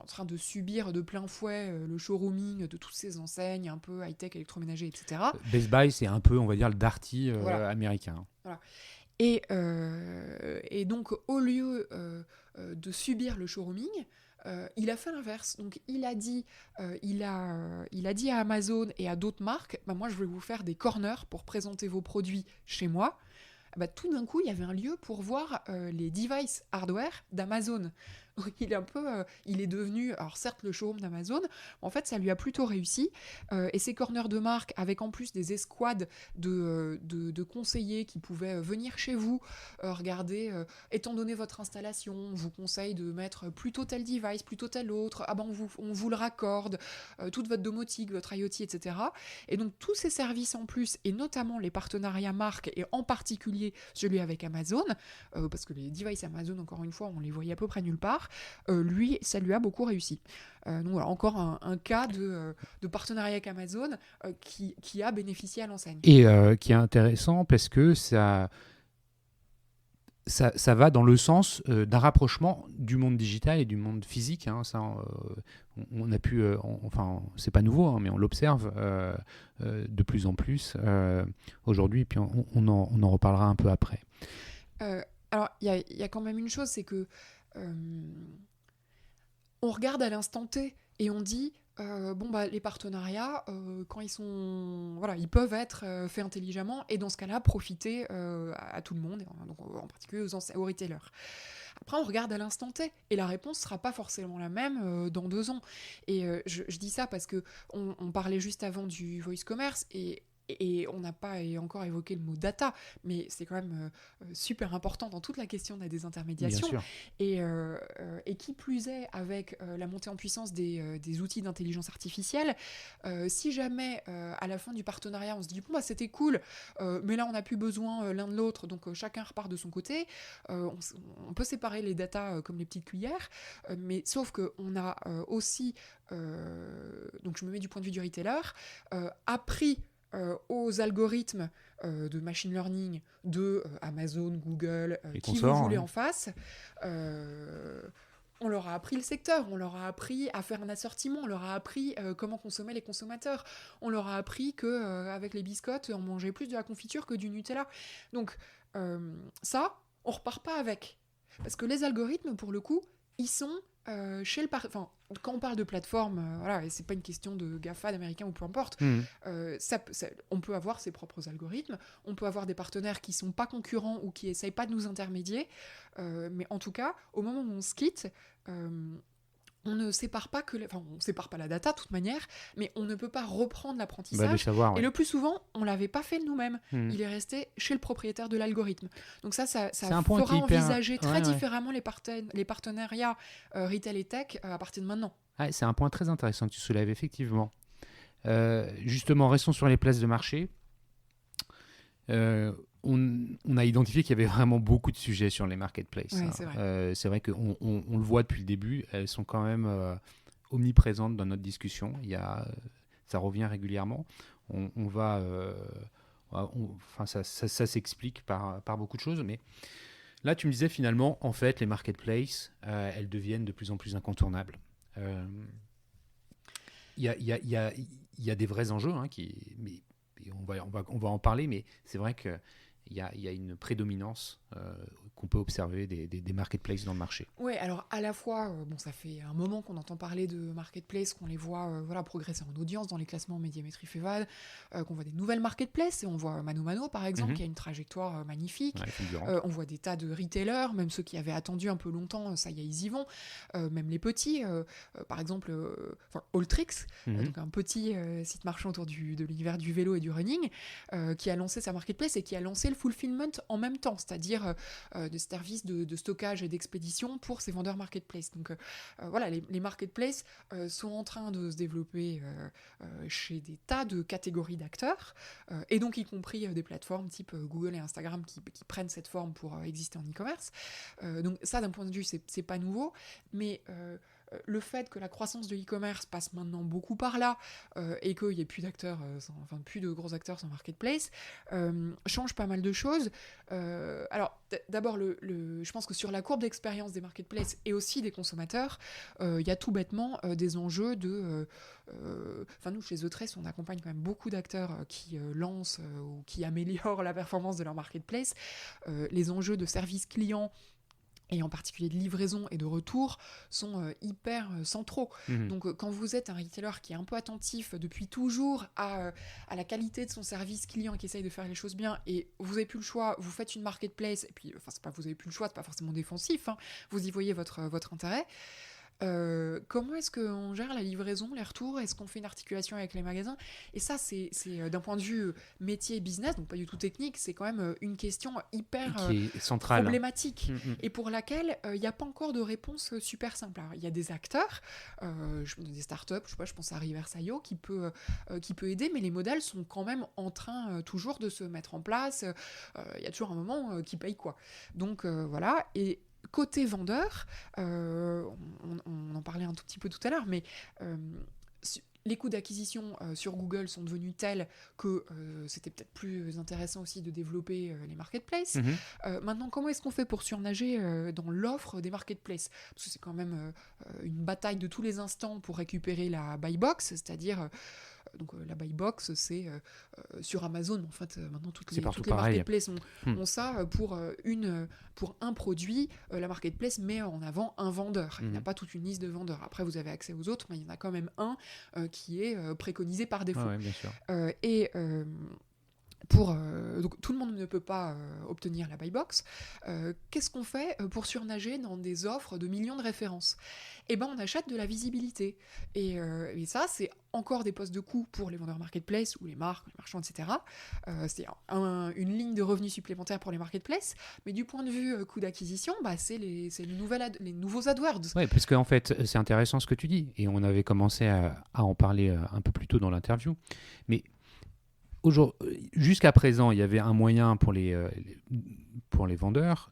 train de subir de plein fouet le showrooming de toutes ces enseignes, un peu high-tech, électroménager, etc. Best Buy, c'est un peu, on va dire, le Darty américain. Voilà. Et donc, au lieu de subir le showrooming, il a fait l'inverse. Donc, il a dit à Amazon et à d'autres marques, moi, je vais vous faire des corners pour présenter vos produits chez moi. Tout d'un coup, il y avait un lieu pour voir les devices hardware d'Amazon. Donc il est devenu, alors certes le showroom d'Amazon, en fait ça lui a plutôt réussi, et ces corners de marque avec en plus des escouades de conseillers qui pouvaient venir chez vous, regarder, étant donné votre installation, on vous conseille de mettre plutôt tel device, plutôt tel autre, ah ben on vous le raccorde, toute votre domotique, votre IoT, etc. Et donc tous ces services en plus, et notamment les partenariats marques, et en particulier celui avec Amazon, parce que les devices Amazon, encore une fois, on les voyait à peu près nulle part, ça lui a beaucoup réussi. Donc voilà, encore un cas de partenariat avec Amazon qui a bénéficié à l'enseigne. Et qui est intéressant parce que ça va dans le sens d'un rapprochement du monde digital et du monde physique. Hein. Ça, on a pu, enfin, c'est pas nouveau, hein, mais on l'observe de plus en plus aujourd'hui. Et puis on en reparlera un peu après. Alors, il y a quand même une chose, c'est que on regarde à l'instant T et on dit les partenariats, quand ils peuvent être faits intelligemment, et dans ce cas-là, profiter à tout le monde, donc en particulier aux retailers. Après, on regarde à l'instant T, et la réponse sera pas forcément la même dans 2 ans. Et je dis ça parce que on parlait juste avant du voice commerce, et on n'a pas encore évoqué le mot data, mais c'est quand même super important dans toute la question de la désintermédiation. Bien sûr. Et qui plus est, avec la montée en puissance des outils d'intelligence artificielle, si jamais à la fin du partenariat on se dit c'était cool, mais là on n'a plus besoin l'un de l'autre, donc chacun repart de son côté, on peut séparer les datas comme les petites cuillères, mais sauf qu'on a aussi, donc je me mets du point de vue du retailer, appris aux algorithmes de machine learning de Amazon, Google, qui vous voulez en face. On leur a appris le secteur, on leur a appris à faire un assortiment, on leur a appris comment consommer les consommateurs, on leur a appris qu'avec les biscottes, on mangeait plus de la confiture que du Nutella. Donc ça, on repart pas avec. Parce que les algorithmes, pour le coup, ils sont chez le quand on parle de plateforme, et c'est pas une question de GAFA, d'américain ou peu importe, on peut avoir ses propres algorithmes, on peut avoir des partenaires qui sont pas concurrents ou qui essayent pas de nous intermédier, mais en tout cas, au moment où on se quitte, on ne sépare pas on sépare pas la data de toute manière, mais on ne peut pas reprendre l'apprentissage. Et le plus souvent, on l'avait pas fait nous-mêmes. Il est resté chez le propriétaire de l'algorithme. Donc ça fera envisager très différemment les partenariats retail et tech à partir de maintenant. Ouais, c'est un point très intéressant que tu soulèves, effectivement. Justement, restons sur les places de marché. On a identifié qu'il y avait vraiment beaucoup de sujets sur les marketplaces. Ouais, c'est vrai qu'on le voit depuis le début. Elles sont quand même omniprésentes dans notre discussion. Ça revient régulièrement. Ça s'explique par beaucoup de choses. Mais là, tu me disais finalement, en fait, les marketplaces, elles deviennent de plus en plus incontournables. Il y a des vrais enjeux, hein, on va en parler, mais c'est vrai que il y a une prédominance qu'on peut observer des marketplaces dans le marché. Oui, alors à la fois, ça fait un moment qu'on entend parler de marketplaces, qu'on les voit progresser en audience dans les classements Médiamétrie Fevad, qu'on voit des nouvelles marketplaces, et on voit Mano Mano par exemple, qui a une trajectoire magnifique. On voit des tas de retailers, même ceux qui avaient attendu un peu longtemps, ça y est, ils y vont. Même les petits, par exemple, Alltrix, donc un petit site marchand autour de l'univers du vélo et du running, qui a lancé sa marketplace et qui a lancé le fulfillment en même temps, c'est-à-dire des services de stockage et d'expédition pour ces vendeurs marketplace. Donc les marketplaces sont en train de se développer chez des tas de catégories d'acteurs, et donc y compris des plateformes type Google et Instagram qui prennent cette forme pour exister en e-commerce. Donc ça, d'un point de vue, c'est pas nouveau, mais le fait que la croissance de l'e-commerce passe maintenant beaucoup par là, et qu'il n'y ait plus d'acteurs, plus de gros acteurs sans marketplace, change pas mal de choses. Alors d'abord, je pense que sur la courbe d'expérience des marketplaces et aussi des consommateurs, il y a tout bêtement des enjeux de... nous, chez The Trace, on accompagne quand même beaucoup d'acteurs qui lancent ou qui améliorent la performance de leur marketplace. Les enjeux de service client, et en particulier de livraison et de retour, sont hyper centraux. Donc quand vous êtes un retailer qui est un peu attentif depuis toujours à la qualité de son service client et qui essaye de faire les choses bien, et vous n'avez plus le choix, vous faites une marketplace, et puis, c'est pas vous n'avez plus le choix, c'est pas forcément défensif, hein, vous y voyez votre intérêt. Comment est-ce qu'on gère la livraison, les retours? Est-ce qu'on fait une articulation avec les magasins? Et ça, c'est d'un point de vue métier et business, donc pas du tout technique, c'est quand même une question hyper qui est centrale. problématique et pour laquelle il n'y a pas encore de réponse super simple. Alors, il y a des acteurs, des startups, je pense à Reverse.io qui peut aider, mais les modèles sont quand même en train toujours de se mettre en place. Il y a toujours un moment qui paye quoi. Donc voilà. Et côté vendeur, on en parlait un tout petit peu tout à l'heure, mais les coûts d'acquisition sur Google sont devenus tels que c'était peut-être plus intéressant aussi de développer les marketplaces. Maintenant, comment est-ce qu'on fait pour surnager dans l'offre des marketplaces? Parce que c'est quand même une bataille de tous les instants pour récupérer la buy box, c'est-à-dire... Donc la buy box, c'est sur Amazon, en fait, maintenant toutes les marketplaces ont ça pour un produit. La marketplace met en avant un vendeur. Il n'y a pas toute une liste de vendeurs. Après, vous avez accès aux autres, mais il y en a quand même un qui est préconisé par défaut. Ouais, bien sûr. Donc tout le monde ne peut pas obtenir la buy box. Qu'est-ce qu'on fait pour surnager dans des offres de millions de références? Eh ben, on achète de la visibilité. Et ça, c'est encore des postes de coût pour les vendeurs marketplace ou les marques, les marchands, etc. C'est une ligne de revenus supplémentaire pour les marketplaces. Mais du point de vue coût d'acquisition, c'est les nouveaux AdWords. Oui, parce qu'en fait, c'est intéressant ce que tu dis. Et on avait commencé à en parler un peu plus tôt dans l'interview. Mais jusqu'à présent, il y avait un moyen pour les vendeurs,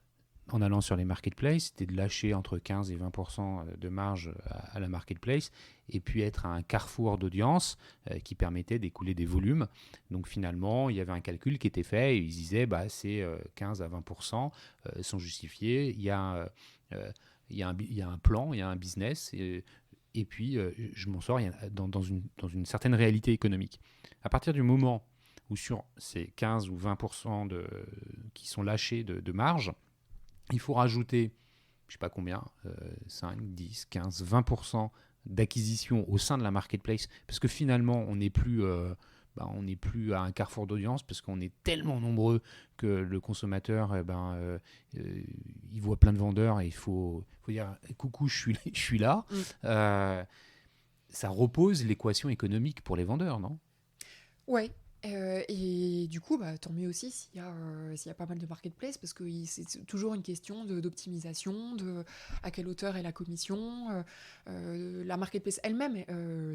en allant sur les marketplaces, c'était de lâcher entre 15 et 20% de marge à la marketplace, et puis être un carrefour d'audience qui permettait d'écouler des volumes. Donc finalement, il y avait un calcul qui était fait, et ils disaient c'est 15 à 20% sont justifiés, il y a un plan, il y a un business, et puis je m'en sors dans une certaine réalité économique. À partir du moment où sur ces 15 ou 20% qui sont lâchés de marge, il faut rajouter, je ne sais pas combien, 5, 10, 15, 20% d'acquisition au sein de la marketplace, parce que finalement, on n'est plus à un carrefour d'audience, parce qu'on est tellement nombreux que le consommateur, il voit plein de vendeurs et il faut dire « coucou, je suis là ». Ça repose l'équation économique pour les vendeurs, non ? Ouais. Et du coup, tant mieux aussi s'il y a pas mal de marketplaces, parce que c'est toujours une question d'optimisation, à quelle hauteur est la commission. La marketplace elle-même,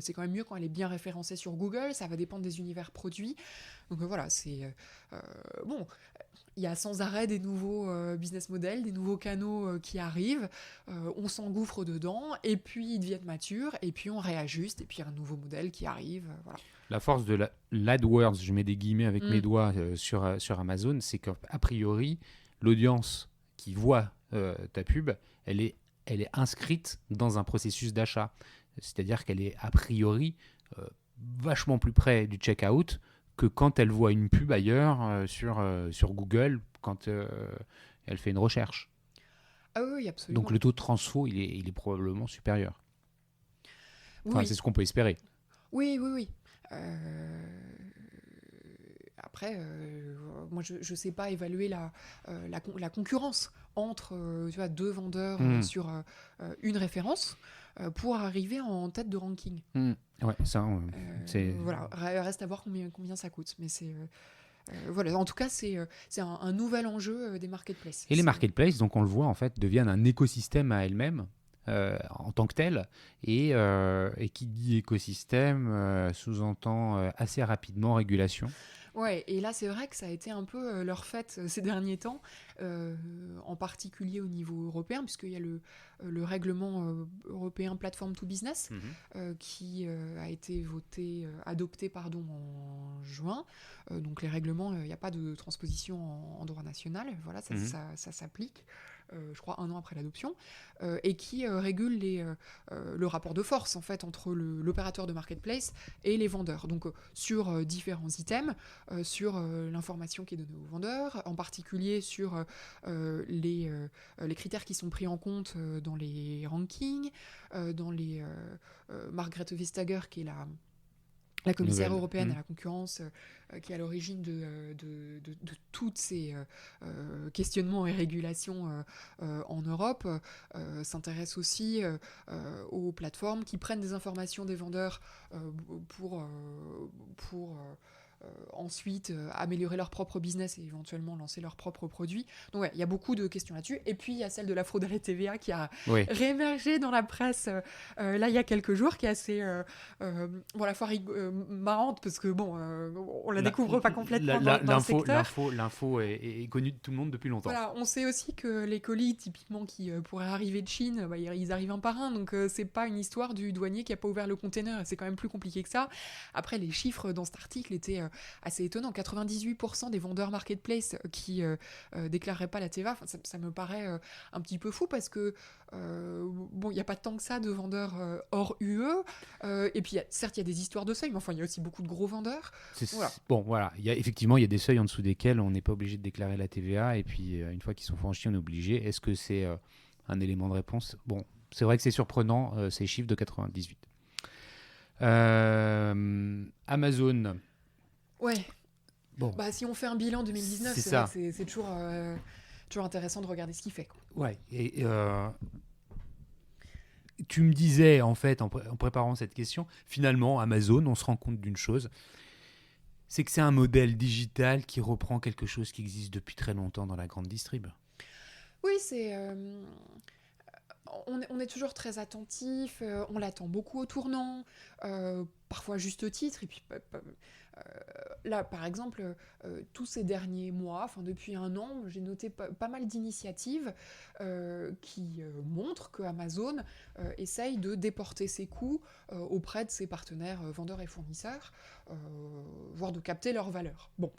c'est quand même mieux quand elle est bien référencée sur Google, ça va dépendre des univers produits. Donc voilà, c'est... bon, il y a sans arrêt des nouveaux business models, des nouveaux canaux qui arrivent, on s'engouffre dedans, et puis ils deviennent matures, et puis on réajuste, et puis un nouveau modèle qui arrive, voilà. La force de l'AdWords, je mets des guillemets avec mes doigts sur Amazon, c'est qu'a priori, l'audience qui voit ta pub, elle est inscrite dans un processus d'achat. C'est-à-dire qu'elle est a priori vachement plus près du checkout que quand elle voit une pub ailleurs sur Google, quand elle fait une recherche. Ah oui, absolument. Donc le taux de transfo, il est probablement supérieur. Enfin, c'est ce qu'on peut espérer. Oui. Après, moi, je ne sais pas évaluer la concurrence entre deux vendeurs sur une référence pour arriver en tête de ranking. Ouais, ça, c'est... Voilà, reste à voir combien ça coûte. Mais c'est... voilà, en tout cas, c'est un nouvel enjeu des marketplaces. Et les marketplaces, donc on le voit, en fait, deviennent un écosystème à elles-mêmes. En tant que tel, et qui dit écosystème sous-entend assez rapidement régulation. Ouais, et là c'est vrai que ça a été un peu leur fête ces derniers temps, en particulier au niveau européen, puisqu'il y a le règlement européen Platform to Business qui a été adopté en juin. Donc les règlements, il n'y a pas de transposition en droit national, voilà, ça s'applique. je crois 1 an après l'adoption, et qui régule le rapport de force en fait entre l'opérateur de marketplace et les vendeurs. Donc sur différents items, sur l'information qui est donnée aux vendeurs, en particulier sur les critères qui sont pris en compte dans les rankings, dans les Margrethe Vestager qui est la commissaire européenne à la concurrence, qui est à l'origine de tous ces questionnements et régulations en Europe, s'intéresse aussi aux plateformes qui prennent des informations des vendeurs pour ensuite améliorer leur propre business et éventuellement lancer leurs propres produits. Donc ouais, il y a beaucoup de questions là-dessus. Et puis il y a celle de la fraude à la TVA qui a réémergé dans la presse là il y a quelques jours, qui est assez bon, la fois marrante parce que bon, on la découvre pas complètement dans le secteur. L'info est connue de tout le monde depuis longtemps. Voilà, on sait aussi que les colis typiquement qui pourraient arriver de Chine, bah, ils arrivent un par un, donc c'est pas une histoire du douanier qui a pas ouvert le container, c'est quand même plus compliqué que ça. Après, les chiffres dans cet article étaient assez étonnants. 98% des vendeurs marketplace qui déclareraient pas la TVA, ça me paraît un petit peu fou parce que bon, il n'y a pas tant que ça de vendeurs hors UE, et puis certes il y a des histoires de seuil, mais enfin il y a aussi beaucoup de gros vendeurs. Voilà. Bon voilà, effectivement il y a des seuils en dessous desquels on n'est pas obligé de déclarer la TVA, et puis une fois qu'ils sont franchis on est obligé. Est-ce que c'est un élément de réponse? Bon, c'est vrai que c'est surprenant ces chiffres de 98. Amazon. Ouais. Bon. Bah, si on fait un bilan 2019, c'est toujours intéressant de regarder ce qu'il fait, quoi. Ouais. Et tu me disais, en fait, en préparant cette question, finalement, Amazon, on se rend compte d'une chose, c'est que c'est un modèle digital qui reprend quelque chose qui existe depuis très longtemps dans la grande distrib. Oui, c'est... On est toujours très attentif, on l'attend beaucoup au tournant, parfois à juste titre, et puis là par exemple tous ces derniers mois, enfin depuis 1 an, j'ai noté pas mal d'initiatives qui montrent que Amazon essaye de déporter ses coûts auprès de ses partenaires vendeurs et fournisseurs, voire de capter leur valeur. Bon,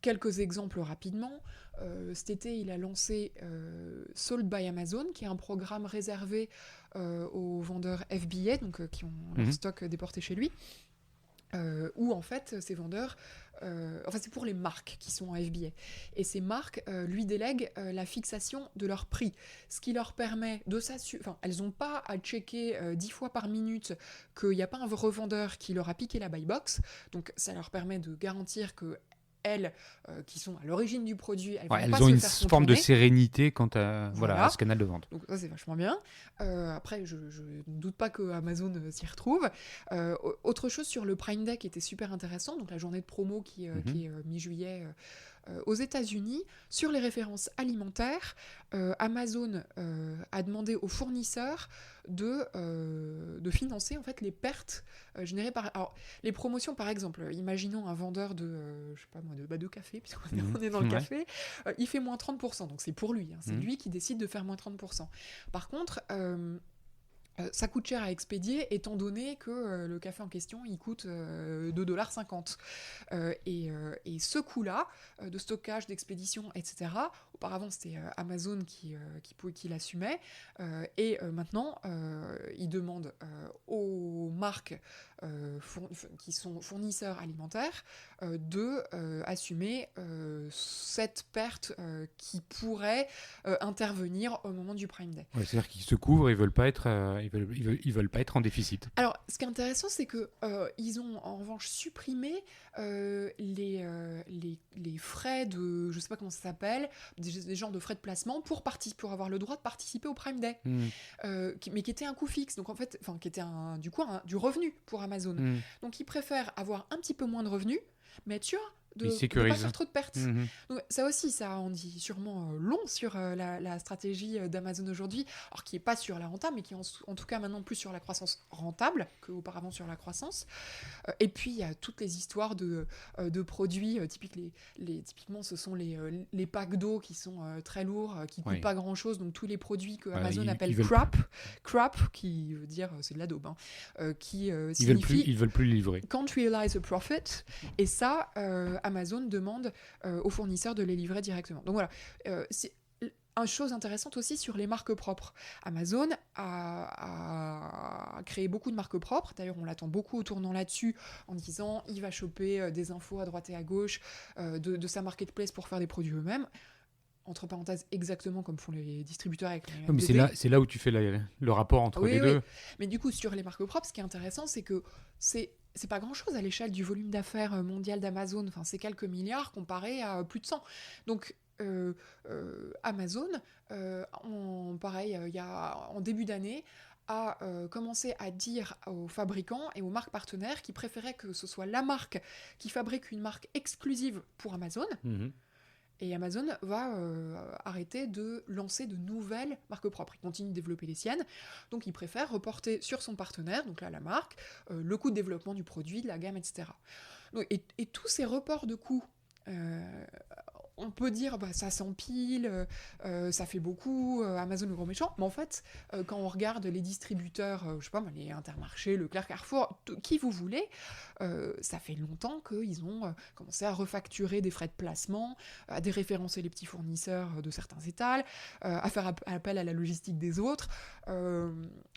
quelques exemples rapidement. Cet été, il a lancé Sold by Amazon, qui est un programme réservé aux vendeurs FBA, donc qui ont leur stock déporté chez lui, où en fait, ces vendeurs... c'est pour les marques qui sont en FBA. Et ces marques lui délèguent la fixation de leur prix, ce qui leur permet de s'assurer... Enfin, elles n'ont pas à checker 10 fois par minute qu'il n'y a pas un revendeur qui leur a piqué la buy box, donc ça leur permet de garantir que elles, qui sont à l'origine du produit, elles ont une forme de sérénité quant à ce canal de vente. Donc ça, c'est vachement bien. Après, je ne doute pas que Amazon s'y retrouve. Autre chose sur le Prime Day qui était super intéressant, donc la journée de promo qui est mi-juillet aux États-Unis, sur les références alimentaires, Amazon a demandé aux fournisseurs de financer en fait les pertes générées par... Alors, les promotions, par exemple, imaginons un vendeur de café, puisqu'on est dans le café, il fait moins 30%, donc c'est pour lui, c'est lui qui décide de faire moins 30%. Par contre... ça coûte cher à expédier, étant donné que le café en question, il coûte 2,50 $. Et ce coût-là, de stockage, d'expédition, etc., auparavant, c'était Amazon qui l'assumait, et maintenant, il demande aux marques qui sont fournisseurs alimentaires de assumer cette perte qui pourrait intervenir au moment du Prime Day. Ouais, c'est-à-dire qu'ils se couvrent, ils veulent pas être ils veulent pas être en déficit. Alors, ce qui est intéressant, c'est que ils ont en revanche supprimé les frais de, je sais pas comment ça s'appelle, des genres de frais de placement pour avoir le droit de participer au Prime Day, mais qui était un coût fixe, donc en fait, qui était du revenu pour Amazon. Donc ils préfèrent avoir un petit peu moins de revenus, mais être sûr de ne pas faire trop de pertes. Donc, ça aussi, ça en dit sûrement long sur la stratégie d'Amazon aujourd'hui, alors qui n'est pas sur la rentable, mais qui est en tout cas maintenant plus sur la croissance rentable qu'auparavant sur la croissance. Et puis, il y a toutes les histoires de produits, typiquement, ce sont les packs d'eau qui sont très lourds, qui ne coûtent pas grand-chose, donc tous les produits que Amazon appelle crap, qui veut dire, c'est de la daube, qui signifie... Ils veulent plus livrer. Can't realize a profit, et ça... Amazon demande aux fournisseurs de les livrer directement. Donc voilà, Une chose intéressante aussi sur les marques propres. Amazon a créé beaucoup de marques propres. D'ailleurs, on l'attend beaucoup au tournant là-dessus en disant il va choper des infos à droite et à gauche de sa marketplace pour faire des produits eux-mêmes. Entre parenthèses, exactement comme font les distributeurs avec les Mais c'est là où tu fais le rapport entre les deux. Mais du coup, sur les marques propres, ce qui est intéressant, c'est que c'est pas grand-chose à l'échelle du volume d'affaires mondial d'Amazon. Enfin, c'est quelques milliards comparé à plus de 100. Donc, Amazon, en début d'année, a commencé à dire aux fabricants et aux marques partenaires qu'ils préféraient que ce soit la marque qui fabrique une marque exclusive pour Amazon. Et Amazon va arrêter de lancer de nouvelles marques propres. Il continue de développer les siennes, donc il préfère reporter sur son partenaire, donc là la marque, le coût de développement du produit, de la gamme, etc. Donc, et tous ces reports de coûts, on peut dire ça s'empile, ça fait beaucoup, Amazon le gros méchant, mais en fait, quand on regarde les distributeurs, je sais pas, les Intermarché, Leclerc, Carrefour, qui vous voulez, ça fait longtemps qu'ils ont commencé à refacturer des frais de placement, à déréférencer les petits fournisseurs de certains étals, à faire appel à la logistique des autres.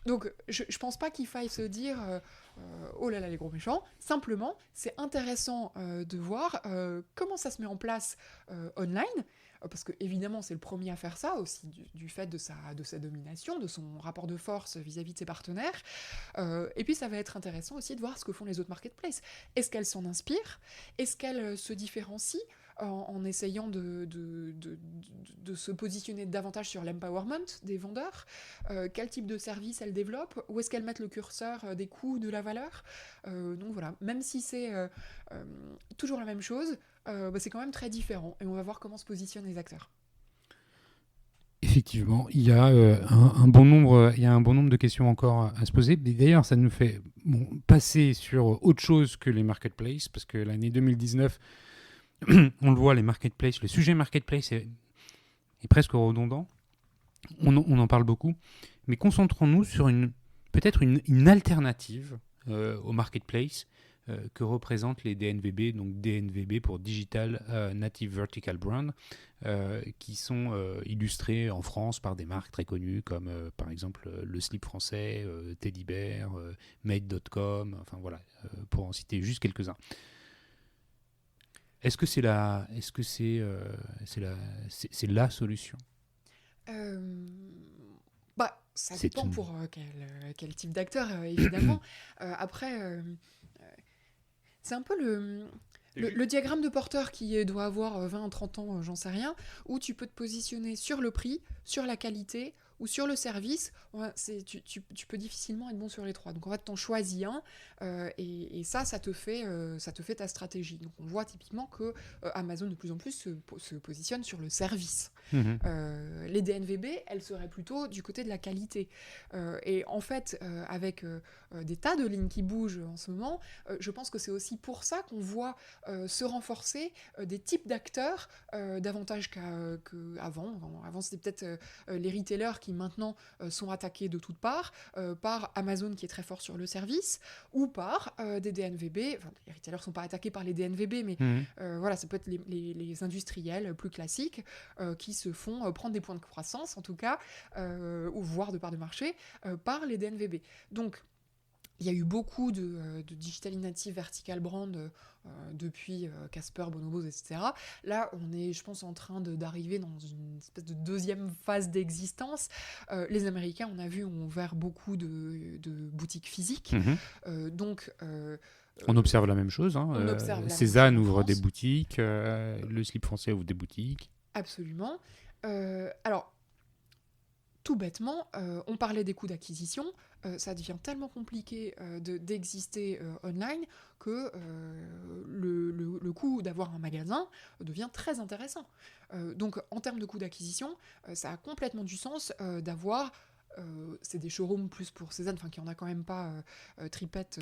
Donc je pense pas qu'il faille se dire oh là là les gros méchants. Simplement, c'est intéressant de voir comment ça se met en place online, parce que évidemment c'est le premier à faire ça aussi du fait de sa domination, de son rapport de force vis-à-vis de ses partenaires. Et puis ça va être intéressant aussi de voir ce que font les autres marketplaces. Est-ce qu'elles s'en inspirent? Est-ce qu'elles se différencient en essayant de se positionner davantage sur l'empowerment des vendeurs? Quel type de service elles développent? Où est-ce qu'elles mettent le curseur des coûts, de la valeur? Donc voilà, même si c'est toujours la même chose, c'est quand même très différent. Et on va voir comment se positionnent les acteurs. Effectivement, il y a un bon nombre de questions encore à se poser. D'ailleurs, ça nous fait passer sur autre chose que les marketplaces, parce que l'année 2019, on le voit, les marketplaces, le sujet marketplace est presque redondant. On en parle beaucoup, mais concentrons-nous sur peut-être une alternative au marketplace que représentent les DNVB, donc DNVB pour Digital Native Vertical Brand, qui sont illustrés en France par des marques très connues comme par exemple le slip français, Teddy Bear, Made.com, enfin voilà, pour en citer juste quelques-uns. Est-ce que c'est la solution? Ça dépend pour quel type d'acteur, évidemment. Après, c'est un peu le diagramme de porteur qui doit avoir 20 30 ans, j'en sais rien, où tu peux te positionner sur le prix, sur la qualité ou sur le service. Tu peux difficilement être bon sur les trois. Donc en fait, t'en choisis un et ça te fait ta stratégie. Donc on voit typiquement que Amazon de plus en plus se positionne sur le service. Les DNVB, elles seraient plutôt du côté de la qualité. Et en fait, avec des tas de lignes qui bougent en ce moment, je pense que c'est aussi pour ça qu'on voit se renforcer des types d'acteurs davantage qu'avant. Avant, c'était peut-être les retailers qui maintenant sont attaqués de toutes parts par Amazon qui est très fort sur le service ou par des DNVB. Enfin, les retailers ne sont pas attaqués par les DNVB, mais voilà, ça peut être les industriels plus classiques qui se font prendre des points de croissance, en tout cas, ou voire de parts de marché, par les DNVB. Donc, il y a eu beaucoup de digital native vertical brand depuis Casper, Bonobos, etc. Là, on est, je pense, en train d'arriver dans une espèce de deuxième phase d'existence. Les Américains, on a vu, ont ouvert beaucoup de boutiques physiques. On observe la même chose. Cézanne ouvre des boutiques, le slip français ouvre des boutiques. Absolument. Alors, tout bêtement, on parlait des coûts d'acquisition, ça devient tellement compliqué d'exister online que le coût d'avoir un magasin devient très intéressant. Donc en termes de coûts d'acquisition, ça a complètement du sens d'avoir... c'est des showrooms plus pour Cézanne, qui en a quand même pas tripette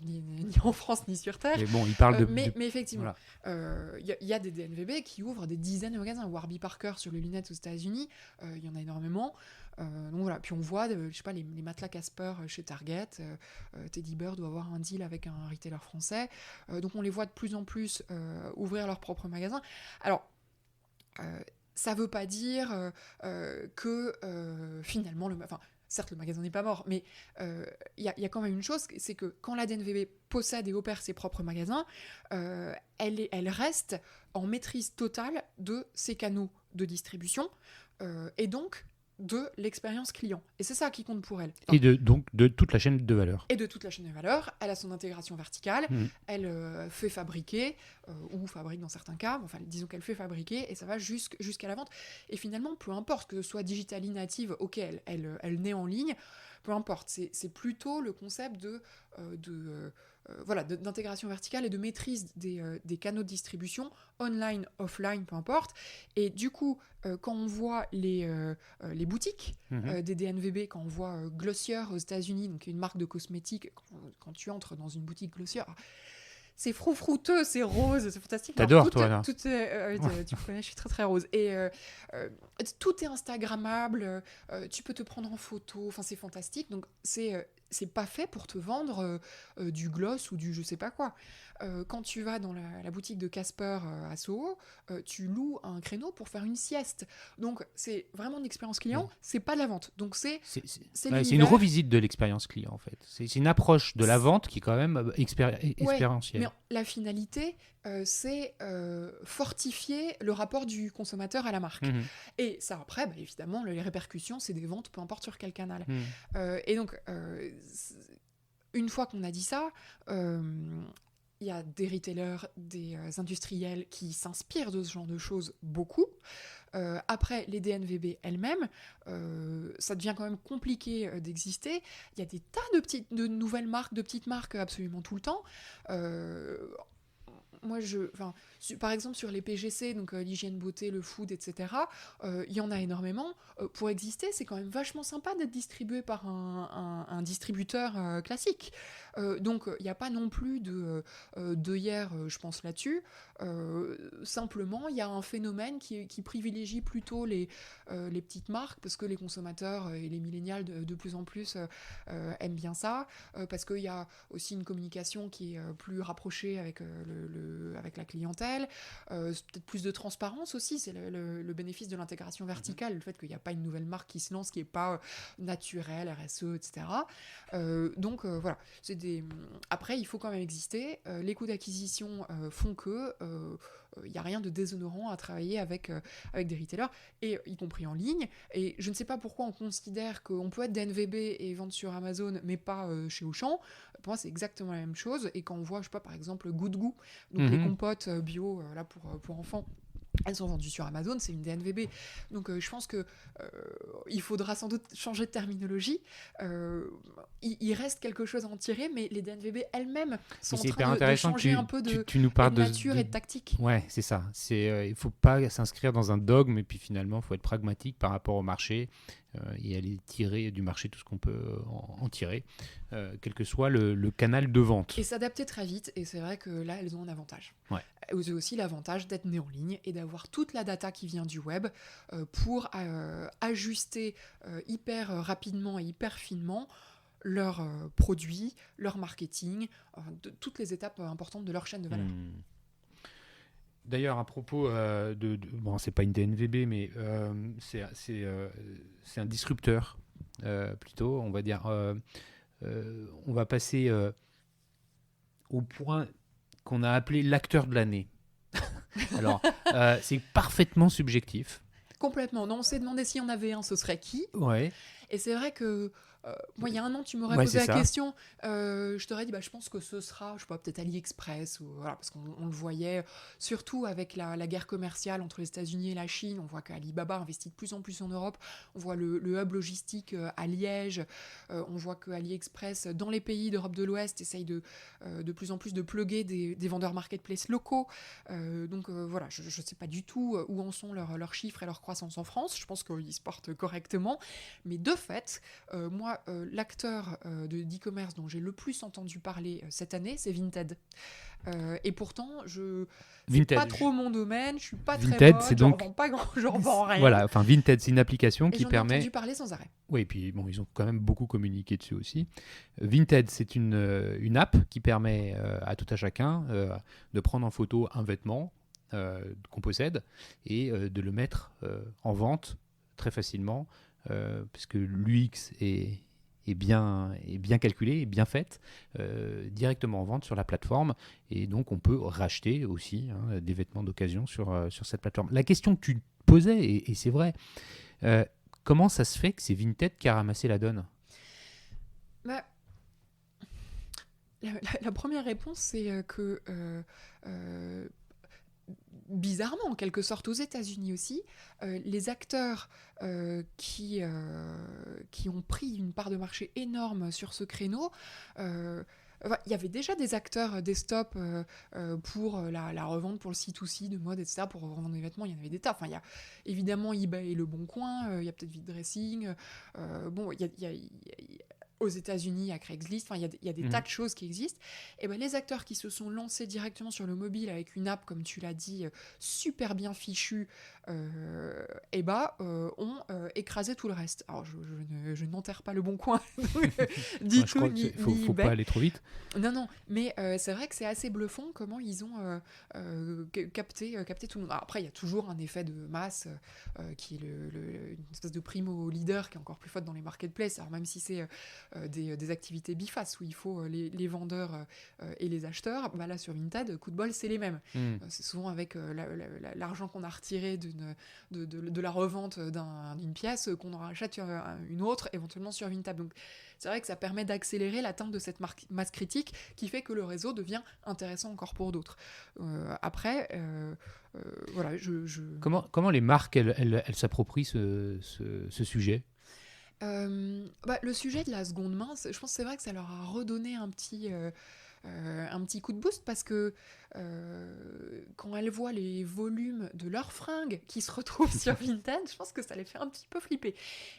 ni en France ni sur Terre. Mais bon, il parle mais effectivement, y a des DNVB qui ouvrent des dizaines de magasins. Warby Parker sur les lunettes aux États-Unis, il y en a énormément. Donc voilà, puis on voit, je sais pas, les matelas Casper chez Target, Teddy Bear doit avoir un deal avec un retailer français. Donc on les voit de plus en plus ouvrir leur propre magasin. Alors, ça veut pas dire que finalement, certes, le magasin n'est pas mort, mais il y a quand même une chose, c'est que quand la DNVB possède et opère ses propres magasins, elle reste en maîtrise totale de ses canaux de distribution, et donc de l'expérience client. Et c'est ça qui compte pour elle. Et donc de toute la chaîne de valeur. Et de toute la chaîne de valeur. Elle a son intégration verticale, elle fait fabriquer, ou fabrique dans certains cas, disons qu'elle fait fabriquer, et ça va jusqu'à la vente. Et finalement, peu importe que ce soit digitally native, ok, elle naît en ligne, peu importe. C'est plutôt le concept d'intégration verticale et de maîtrise des canaux de distribution, online, offline, peu importe. Et du coup, quand on voit les boutiques des DNVB, quand on voit Glossier aux États-Unis, donc une marque de cosmétiques, quand tu entres dans une boutique Glossier, c'est froufrouteux, c'est rose, c'est fantastique. T'adores, toi, là. Tu me connais, je suis très très rose. Et tout est instagrammable, tu peux te prendre en photo, c'est fantastique. Donc c'est pas fait pour te vendre du gloss ou du je sais pas quoi. Quand tu vas dans la boutique de Casper à Soho, tu loues un créneau pour faire une sieste. Donc c'est vraiment une expérience client, c'est pas de la vente. Donc c'est une revisite de l'expérience client en fait. C'est une approche de la vente qui est quand même expérientielle. Mais la finalité, c'est fortifier le rapport du consommateur à la marque. Et ça après, évidemment, les répercussions, c'est des ventes, peu importe sur quel canal. Et donc, une fois qu'on a dit ça, il y a des retailers, des industriels qui s'inspirent de ce genre de choses beaucoup. Après, les DNVB elles-mêmes, ça devient quand même compliqué d'exister. Il y a des tas de nouvelles marques, de petites marques absolument tout le temps. Par exemple, sur les PGC, donc l'hygiène beauté, le food, etc., il y en a énormément. Pour exister, c'est quand même vachement sympa d'être distribué par un distributeur classique. Donc, il n'y a pas non plus d'œillères, je pense, là-dessus. Simplement, il y a un phénomène qui privilégie plutôt les petites marques, parce que les consommateurs et les millénials de plus en plus aiment bien ça, parce qu'il y a aussi une communication qui est plus rapprochée avec avec la clientèle, peut-être plus de transparence aussi, c'est le bénéfice de l'intégration verticale, le fait qu'il n'y a pas une nouvelle marque qui se lance qui n'est pas naturelle, RSE, etc. Donc voilà, après il faut quand même exister, les coûts d'acquisition font que il n'y a rien de déshonorant à travailler avec des retailers, et y compris en ligne. Et je ne sais pas pourquoi on considère qu'on peut être DNVB et vendre sur Amazon, mais pas chez Auchan. Pour moi, c'est exactement la même chose. Et quand on voit, je sais pas, par exemple, Good Goût, donc les compotes bio là pour enfants, elles sont vendues sur Amazon, c'est une DNVB. Donc je pense que il faudra sans doute changer de terminologie. Il reste quelque chose à en tirer, mais les DNVB elles-mêmes sont en train de changer un peu de nature et de tactique. Ouais, c'est ça. Il ne faut pas s'inscrire dans un dogme, et puis finalement, il faut être pragmatique par rapport au marché et aller tirer du marché tout ce qu'on peut en tirer, quel que soit le canal de vente. Et s'adapter très vite, et c'est vrai que là, elles ont un avantage. Ouais. Elles ont aussi l'avantage d'être nées en ligne et d'avoir toute la data qui vient du web pour ajuster hyper rapidement et hyper finement leurs produits, leur marketing, toutes les étapes importantes de leur chaîne de valeur. D'ailleurs, à propos bon, c'est pas une DNVB, mais c'est un disrupteur, plutôt, on va dire. On va passer au point qu'on a appelé l'acteur de l'année. Alors, c'est parfaitement subjectif. Complètement. Non, on s'est demandé si on avait un, ce serait qui ? Ouais. Et c'est vrai que moi, il y a un an, tu m'aurais posé la question, je t'aurais dit, je pense que ce sera, je sais pas, peut-être AliExpress, ou, voilà, parce qu'on le voyait, surtout avec la guerre commerciale entre les États-Unis et la Chine. On voit qu'Alibaba investit de plus en plus en Europe. On voit le hub logistique à Liège. On voit que AliExpress, dans les pays d'Europe de l'Ouest, essaye de plus en plus de plugger des vendeurs marketplace locaux. Donc voilà, je ne sais pas du tout où en sont leurs chiffres et leur croissance en France. Je pense qu'ils se portent correctement. Mais de fait, moi, l'acteur d'e-commerce dont j'ai le plus entendu parler cette année, c'est Vinted. Et pourtant, c'est pas trop mon domaine, je suis pas Vinted, très bonne, j'en vends rien. Voilà, enfin Vinted, c'est une application qui permet... J'en ai entendu parler sans arrêt. Oui, et puis bon, ils ont quand même beaucoup communiqué dessus aussi. Vinted, c'est une app qui permet à tout à chacun de prendre en photo un vêtement, qu'on possède et de le mettre en vente très facilement, puisque l'UX est bien calculé, est bien faite, directement en vente sur la plateforme. Et donc, on peut racheter aussi des vêtements d'occasion sur cette plateforme. La question que tu posais, et c'est vrai, comment ça se fait que c'est Vinted qui a ramassé la donne ? Bah, la première réponse, c'est que bizarrement, en quelque sorte, aux États-Unis aussi, les acteurs qui ont pris une part de marché énorme sur ce créneau, il y avait déjà des acteurs desktop pour la revente, pour le C2C de mode, etc., pour revendre des vêtements, il y en avait des tas. Enfin, il y a évidemment eBay et Le Bon Coin, il y a peut-être Vite Dressing, bon, il y a aux États-Unis, il y a Craigslist, enfin, il y a des tas de choses qui existent. Et ben, les acteurs qui se sont lancés directement sur le mobile avec une app, comme tu l'as dit, super bien fichue, ont écrasé tout le reste. Alors, je n'enterre pas Le Bon Coin du tout, ni faut eBay. pas aller trop vite. Non, mais c'est vrai que c'est assez bluffant comment ils ont capté tout le monde. Alors, après, il y a toujours un effet de masse qui est une espèce de primo leader qui est encore plus forte dans les marketplaces. Alors, même si c'est des activités bifaces où il faut les vendeurs et les acheteurs, bah là sur Vinted, coup de bol, c'est les mêmes. C'est souvent avec l'argent qu'on a retiré de la revente d'une pièce qu'on en rachète une autre, éventuellement sur Vinted. Donc c'est vrai que ça permet d'accélérer l'atteinte de cette masse critique qui fait que le réseau devient intéressant encore pour d'autres. Après, voilà, Comment les marques, elles s'approprient ce sujet ? Le sujet de la seconde main, je pense que c'est vrai que ça leur a redonné un petit coup de boost parce que quand elles voient les volumes de leurs fringues qui se retrouvent sur Vinted, je pense que ça les fait un petit peu flipper.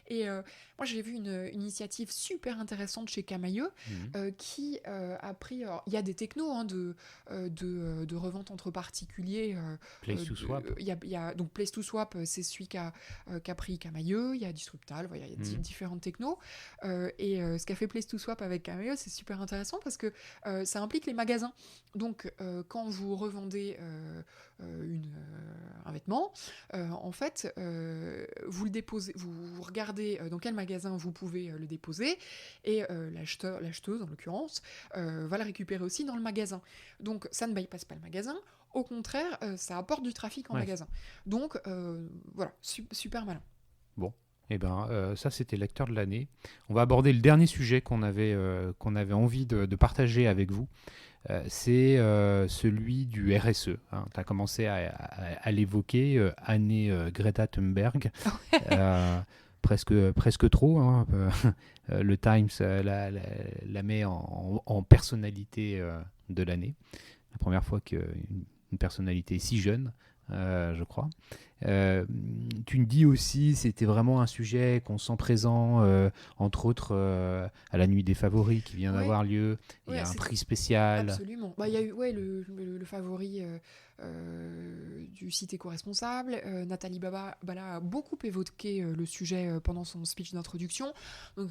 Et moi, j'ai vu une initiative super intéressante chez Camailleux qui a pris... Il y a des technos de revente entre particuliers. Place to Swap. Donc Place to Swap, c'est celui qu'a pris Camailleux. Il y a Disruptal, il y a différentes technos. Et ce qu'a fait Place to Swap avec Camailleux, c'est super intéressant parce que ça implique les magasins. Donc, quand vous revendez un vêtement, en fait, vous le déposez, vous regardez dans quel magasin vous pouvez le déposer, et l'acheteuse, en l'occurrence, va le récupérer aussi dans le magasin. Donc, ça ne bypasse pas le magasin. Au contraire, ça apporte du trafic en magasin. Donc, voilà, super malin. Bon. Eh ben, ça, c'était l'acteur de l'année. On va aborder le dernier sujet qu'on avait envie de partager avec vous. C'est celui du RSE. Hein. Tu as commencé à l'évoquer, année Greta Thunberg. Presque trop. Hein. Le Times la met en personnalité de l'année. La première fois qu'une personnalité si jeune, je crois. Tu me dis aussi, c'était vraiment un sujet qu'on sent présent, entre autres à la Nuit des Favoris qui vient d'avoir lieu. Il y a un prix spécial. Absolument. Il y a eu le favori du site éco-responsable. Nathalie Bala a beaucoup évoqué le sujet pendant son speech d'introduction. Donc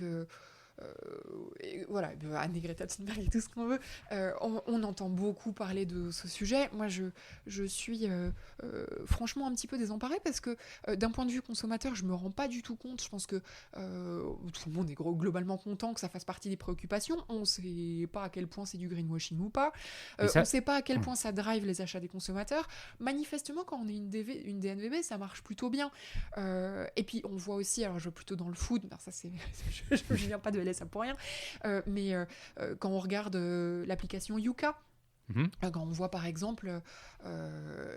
voilà, Anne et Greta Thunberg et tout ce qu'on veut. On entend beaucoup parler de ce sujet. Moi, je suis franchement un petit peu désemparée parce que d'un point de vue consommateur, je me rends pas du tout compte. Je pense que tout le monde est globalement content que ça fasse partie des préoccupations. On sait pas à quel point c'est du greenwashing ou pas. On sait pas à quel point ça drive les achats des consommateurs. Manifestement, quand on est une DNVB, ça marche plutôt bien. Et puis, on voit aussi, alors je vais plutôt dans le food, ça c'est, je viens pas de LSA pour rien, mais quand on regarde l'application Yuka, quand on voit par exemple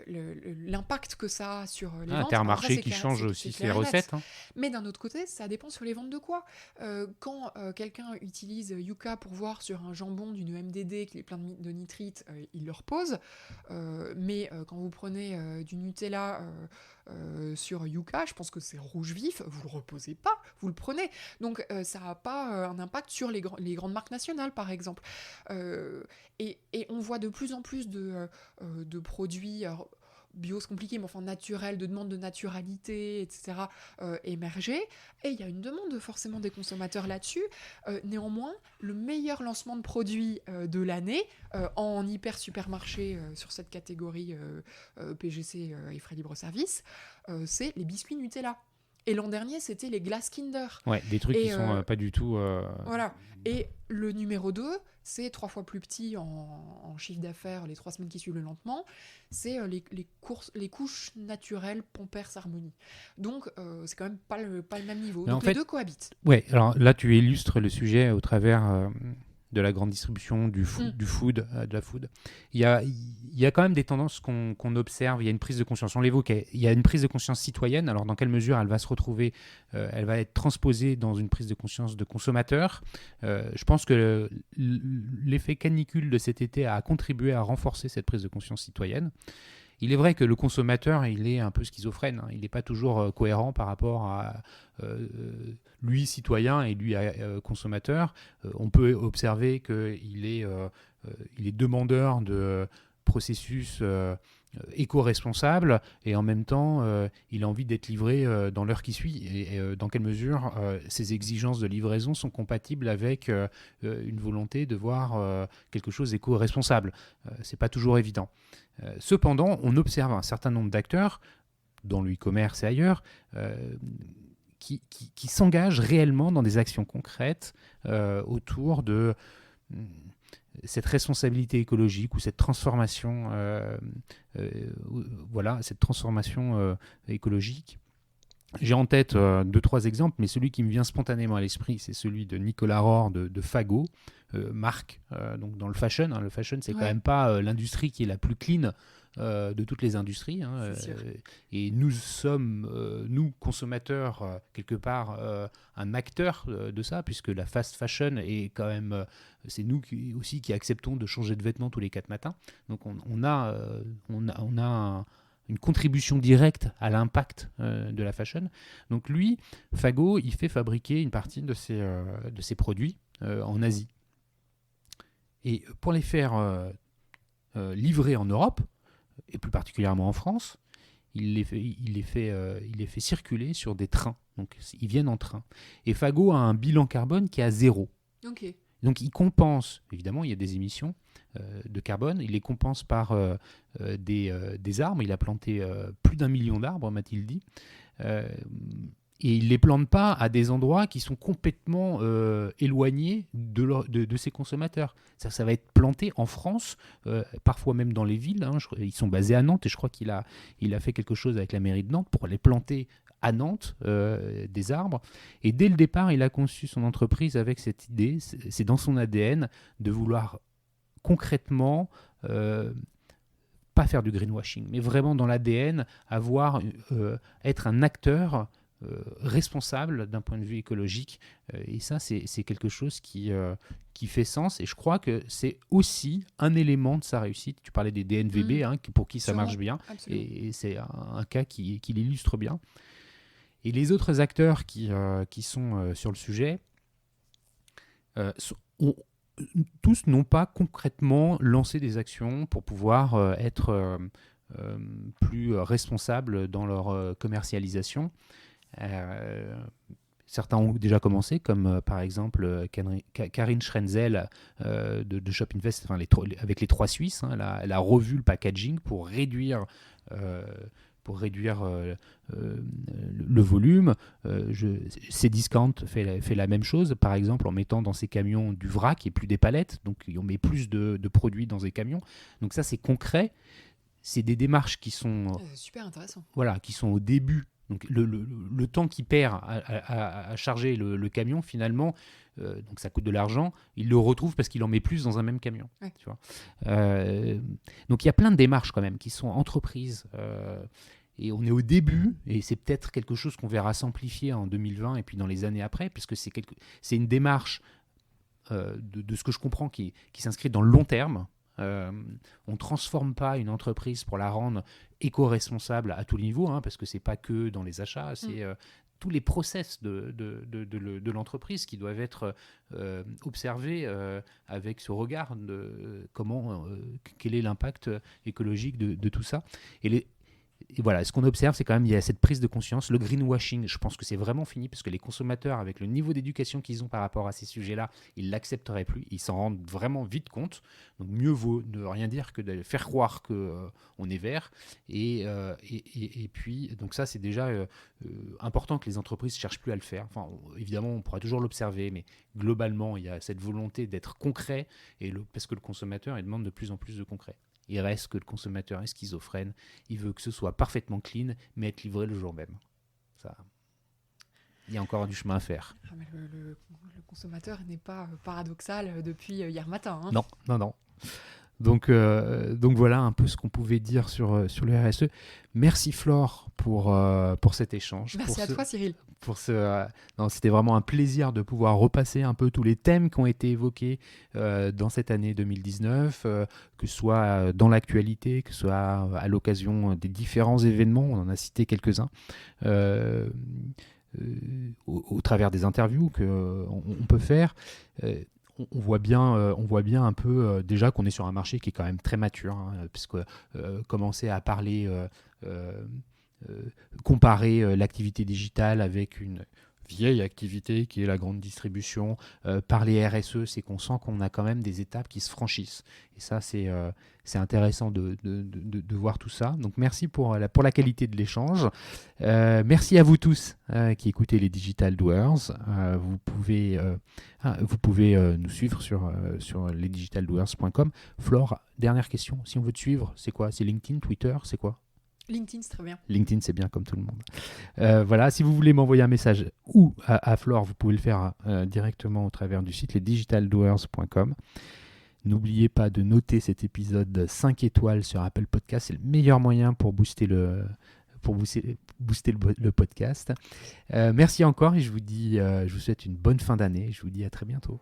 l'impact que ça a sur les ventes. Intermarché qui change aussi ses recettes. Hein. Mais d'un autre côté, ça dépend sur les ventes de quoi. Quand quelqu'un utilise Yuka pour voir sur un jambon d'une MDD qui est plein de nitrite, il le repose. Mais quand vous prenez du Nutella sur Yuka, je pense que c'est rouge vif, vous le reposez pas, vous le prenez. Donc ça n'a pas un impact sur les grandes marques nationales, par exemple. Et on voit de plus en plus de produits... Alors, bio c'est compliqué, mais enfin naturel, de demande de naturalité, etc., émerger. Et il y a une demande forcément des consommateurs là-dessus. Néanmoins, le meilleur lancement de produit de l'année en hyper supermarché sur cette catégorie PGC et frais libre service, c'est les biscuits Nutella. Et l'an dernier, c'était les glaces Kinder. Ouais, des trucs qui sont pas du tout... Voilà. Et le numéro 2, c'est 3 fois plus petit en chiffre d'affaires les 3 semaines qui suivent le lancement. C'est les couches naturelles Pampers Harmonie. Donc, c'est quand même pas le même niveau. Mais donc, en les fait, deux cohabitent. Ouais, alors là, tu illustres le sujet au travers de la grande distribution, du food, de la food. Il y a quand même des tendances qu'on observe. Il y a une prise de conscience. On l'évoquait. Il y a une prise de conscience citoyenne. Alors, dans quelle mesure elle va se retrouver elle va être transposée dans une prise de conscience de consommateur. Je pense que l'effet canicule de cet été a contribué à renforcer cette prise de conscience citoyenne. Il est vrai que le consommateur, il est un peu schizophrène. Il n'est pas toujours cohérent par rapport à lui, citoyen, et lui, consommateur. On peut observer qu'il est demandeur de processus éco-responsable et en même temps, il a envie d'être livré dans l'heure qui suit. Et dans quelle mesure ces exigences de livraison sont compatibles avec une volonté de voir quelque chose d'éco-responsable. C'est pas toujours évident. Cependant, on observe un certain nombre d'acteurs, dans le e-commerce et ailleurs, qui s'engagent réellement dans des actions concrètes autour de cette responsabilité écologique ou cette transformation, cette transformation écologique. J'ai en tête 2-3 exemples, mais celui qui me vient spontanément à l'esprit, c'est celui de Nicolas Rohr de Fago, marque donc dans le fashion. Le fashion, c'est quand même pas l'industrie qui est la plus clean de toutes les industries. Et nous sommes, nous, consommateurs, quelque part, un acteur de ça, puisque la fast fashion est quand même... c'est nous aussi qui acceptons de changer de vêtements tous les 4 matins. Donc on a une contribution directe à l'impact de la fashion. Donc lui, Fago, il fait fabriquer une partie de ses produits en Asie. Et pour les faire livrer en Europe, et plus particulièrement en France, il les fait circuler sur des trains. Donc ils viennent en train. Et Fago a un bilan carbone qui est à 0. Ok. Donc il compense, évidemment il y a des émissions de carbone, il les compense par des arbres. Il a planté plus d'1 million d'arbres, m'a-t-il dit. Et il ne les plante pas à des endroits qui sont complètement éloignés de ses consommateurs. Ça va être planté en France, parfois même dans les villes. Ils sont basés à Nantes et je crois qu'il a fait quelque chose avec la mairie de Nantes pour les planter à Nantes, des arbres. Et dès le départ, il a conçu son entreprise avec cette idée, c'est dans son ADN, de vouloir concrètement... pas faire du greenwashing, mais vraiment dans l'ADN, être un acteur responsable d'un point de vue écologique. Et ça, c'est quelque chose qui fait sens. Et je crois que c'est aussi un élément de sa réussite. Tu parlais des DNVB, pour qui ça marche bien. Et c'est un cas qui l'illustre bien. Et les autres acteurs qui sont sur le sujet, tous n'ont pas concrètement lancé des actions pour pouvoir être plus responsables dans leur commercialisation. Certains ont déjà commencé, comme par exemple Karine Schrenzel de Shop Invest, avec les 3 Suisses. Elle a revu le packaging pour réduire le volume. Cdiscount fait la même chose, par exemple en mettant dans ses camions du vrac et plus des palettes, donc on met plus de produits dans ses camions. Donc ça, c'est concret, c'est des démarches qui sont super intéressant. Voilà, qui sont au début. Donc le temps qu'il perd à charger le camion, finalement, donc ça coûte de l'argent, il le retrouve parce qu'il en met plus dans un même camion. Ouais. Tu vois. Donc il y a plein de démarches quand même qui sont entreprises. Et on est au début, et c'est peut-être quelque chose qu'on verra s'amplifier en 2020 et puis dans les années après, puisque c'est une démarche, de ce que je comprends, qui s'inscrit dans le long terme. On ne transforme pas une entreprise pour la rendre éco-responsable à tous les niveaux, parce que ce n'est pas que dans les achats, c'est tous les process de l'entreprise qui doivent être observés avec ce regard de quel est l'impact écologique de tout ça. Et et voilà, ce qu'on observe, c'est quand même il y a cette prise de conscience. Le greenwashing, je pense que c'est vraiment fini parce que les consommateurs, avec le niveau d'éducation qu'ils ont par rapport à ces sujets-là, ils l'accepteraient plus. Ils s'en rendent vraiment vite compte. Donc mieux vaut ne rien dire que de faire croire que on est vert. Et puis donc ça c'est déjà important que les entreprises cherchent plus à le faire. Enfin évidemment on pourra toujours l'observer, mais globalement il y a cette volonté d'être concret parce que le consommateur il demande de plus en plus de concret. Il reste que le consommateur est schizophrène, il veut que ce soit parfaitement clean, mais être livré le jour même. Ça, il y a encore du chemin à faire. Ah, mais le consommateur n'est pas paradoxal depuis hier matin. Hein. Non. Donc voilà un peu ce qu'on pouvait dire sur le RSE. Merci Flore pour cet échange. Merci à toi Cyril. C'était vraiment un plaisir de pouvoir repasser un peu tous les thèmes qui ont été évoqués dans cette année 2019, que ce soit dans l'actualité, que ce soit à l'occasion des différents événements, on en a cité quelques-uns, au travers des interviews qu'on peut faire. On voit bien un peu déjà qu'on est sur un marché qui est quand même très mature, puisque commencer à parler, comparer l'activité digitale avec une vieille activité qui est la grande distribution, par les RSE, c'est qu'on sent qu'on a quand même des étapes qui se franchissent. Et ça, c'est intéressant de voir tout ça. Donc merci pour la qualité de l'échange. Merci à vous tous qui écoutez les Digital Doers. Vous pouvez nous suivre sur lesdigitaldoers.com. Flore, dernière question. Si on veut te suivre, c'est quoi? C'est LinkedIn, Twitter, c'est quoi? LinkedIn, c'est très bien. LinkedIn, c'est bien comme tout le monde. Voilà, si vous voulez m'envoyer un message ou à Flore, vous pouvez le faire directement au travers du site lesdigitaldoers.com. N'oubliez pas de noter cet épisode 5 étoiles sur Apple Podcast. C'est le meilleur moyen pour booster le podcast. Merci encore et je vous souhaite une bonne fin d'année. Je vous dis à très bientôt.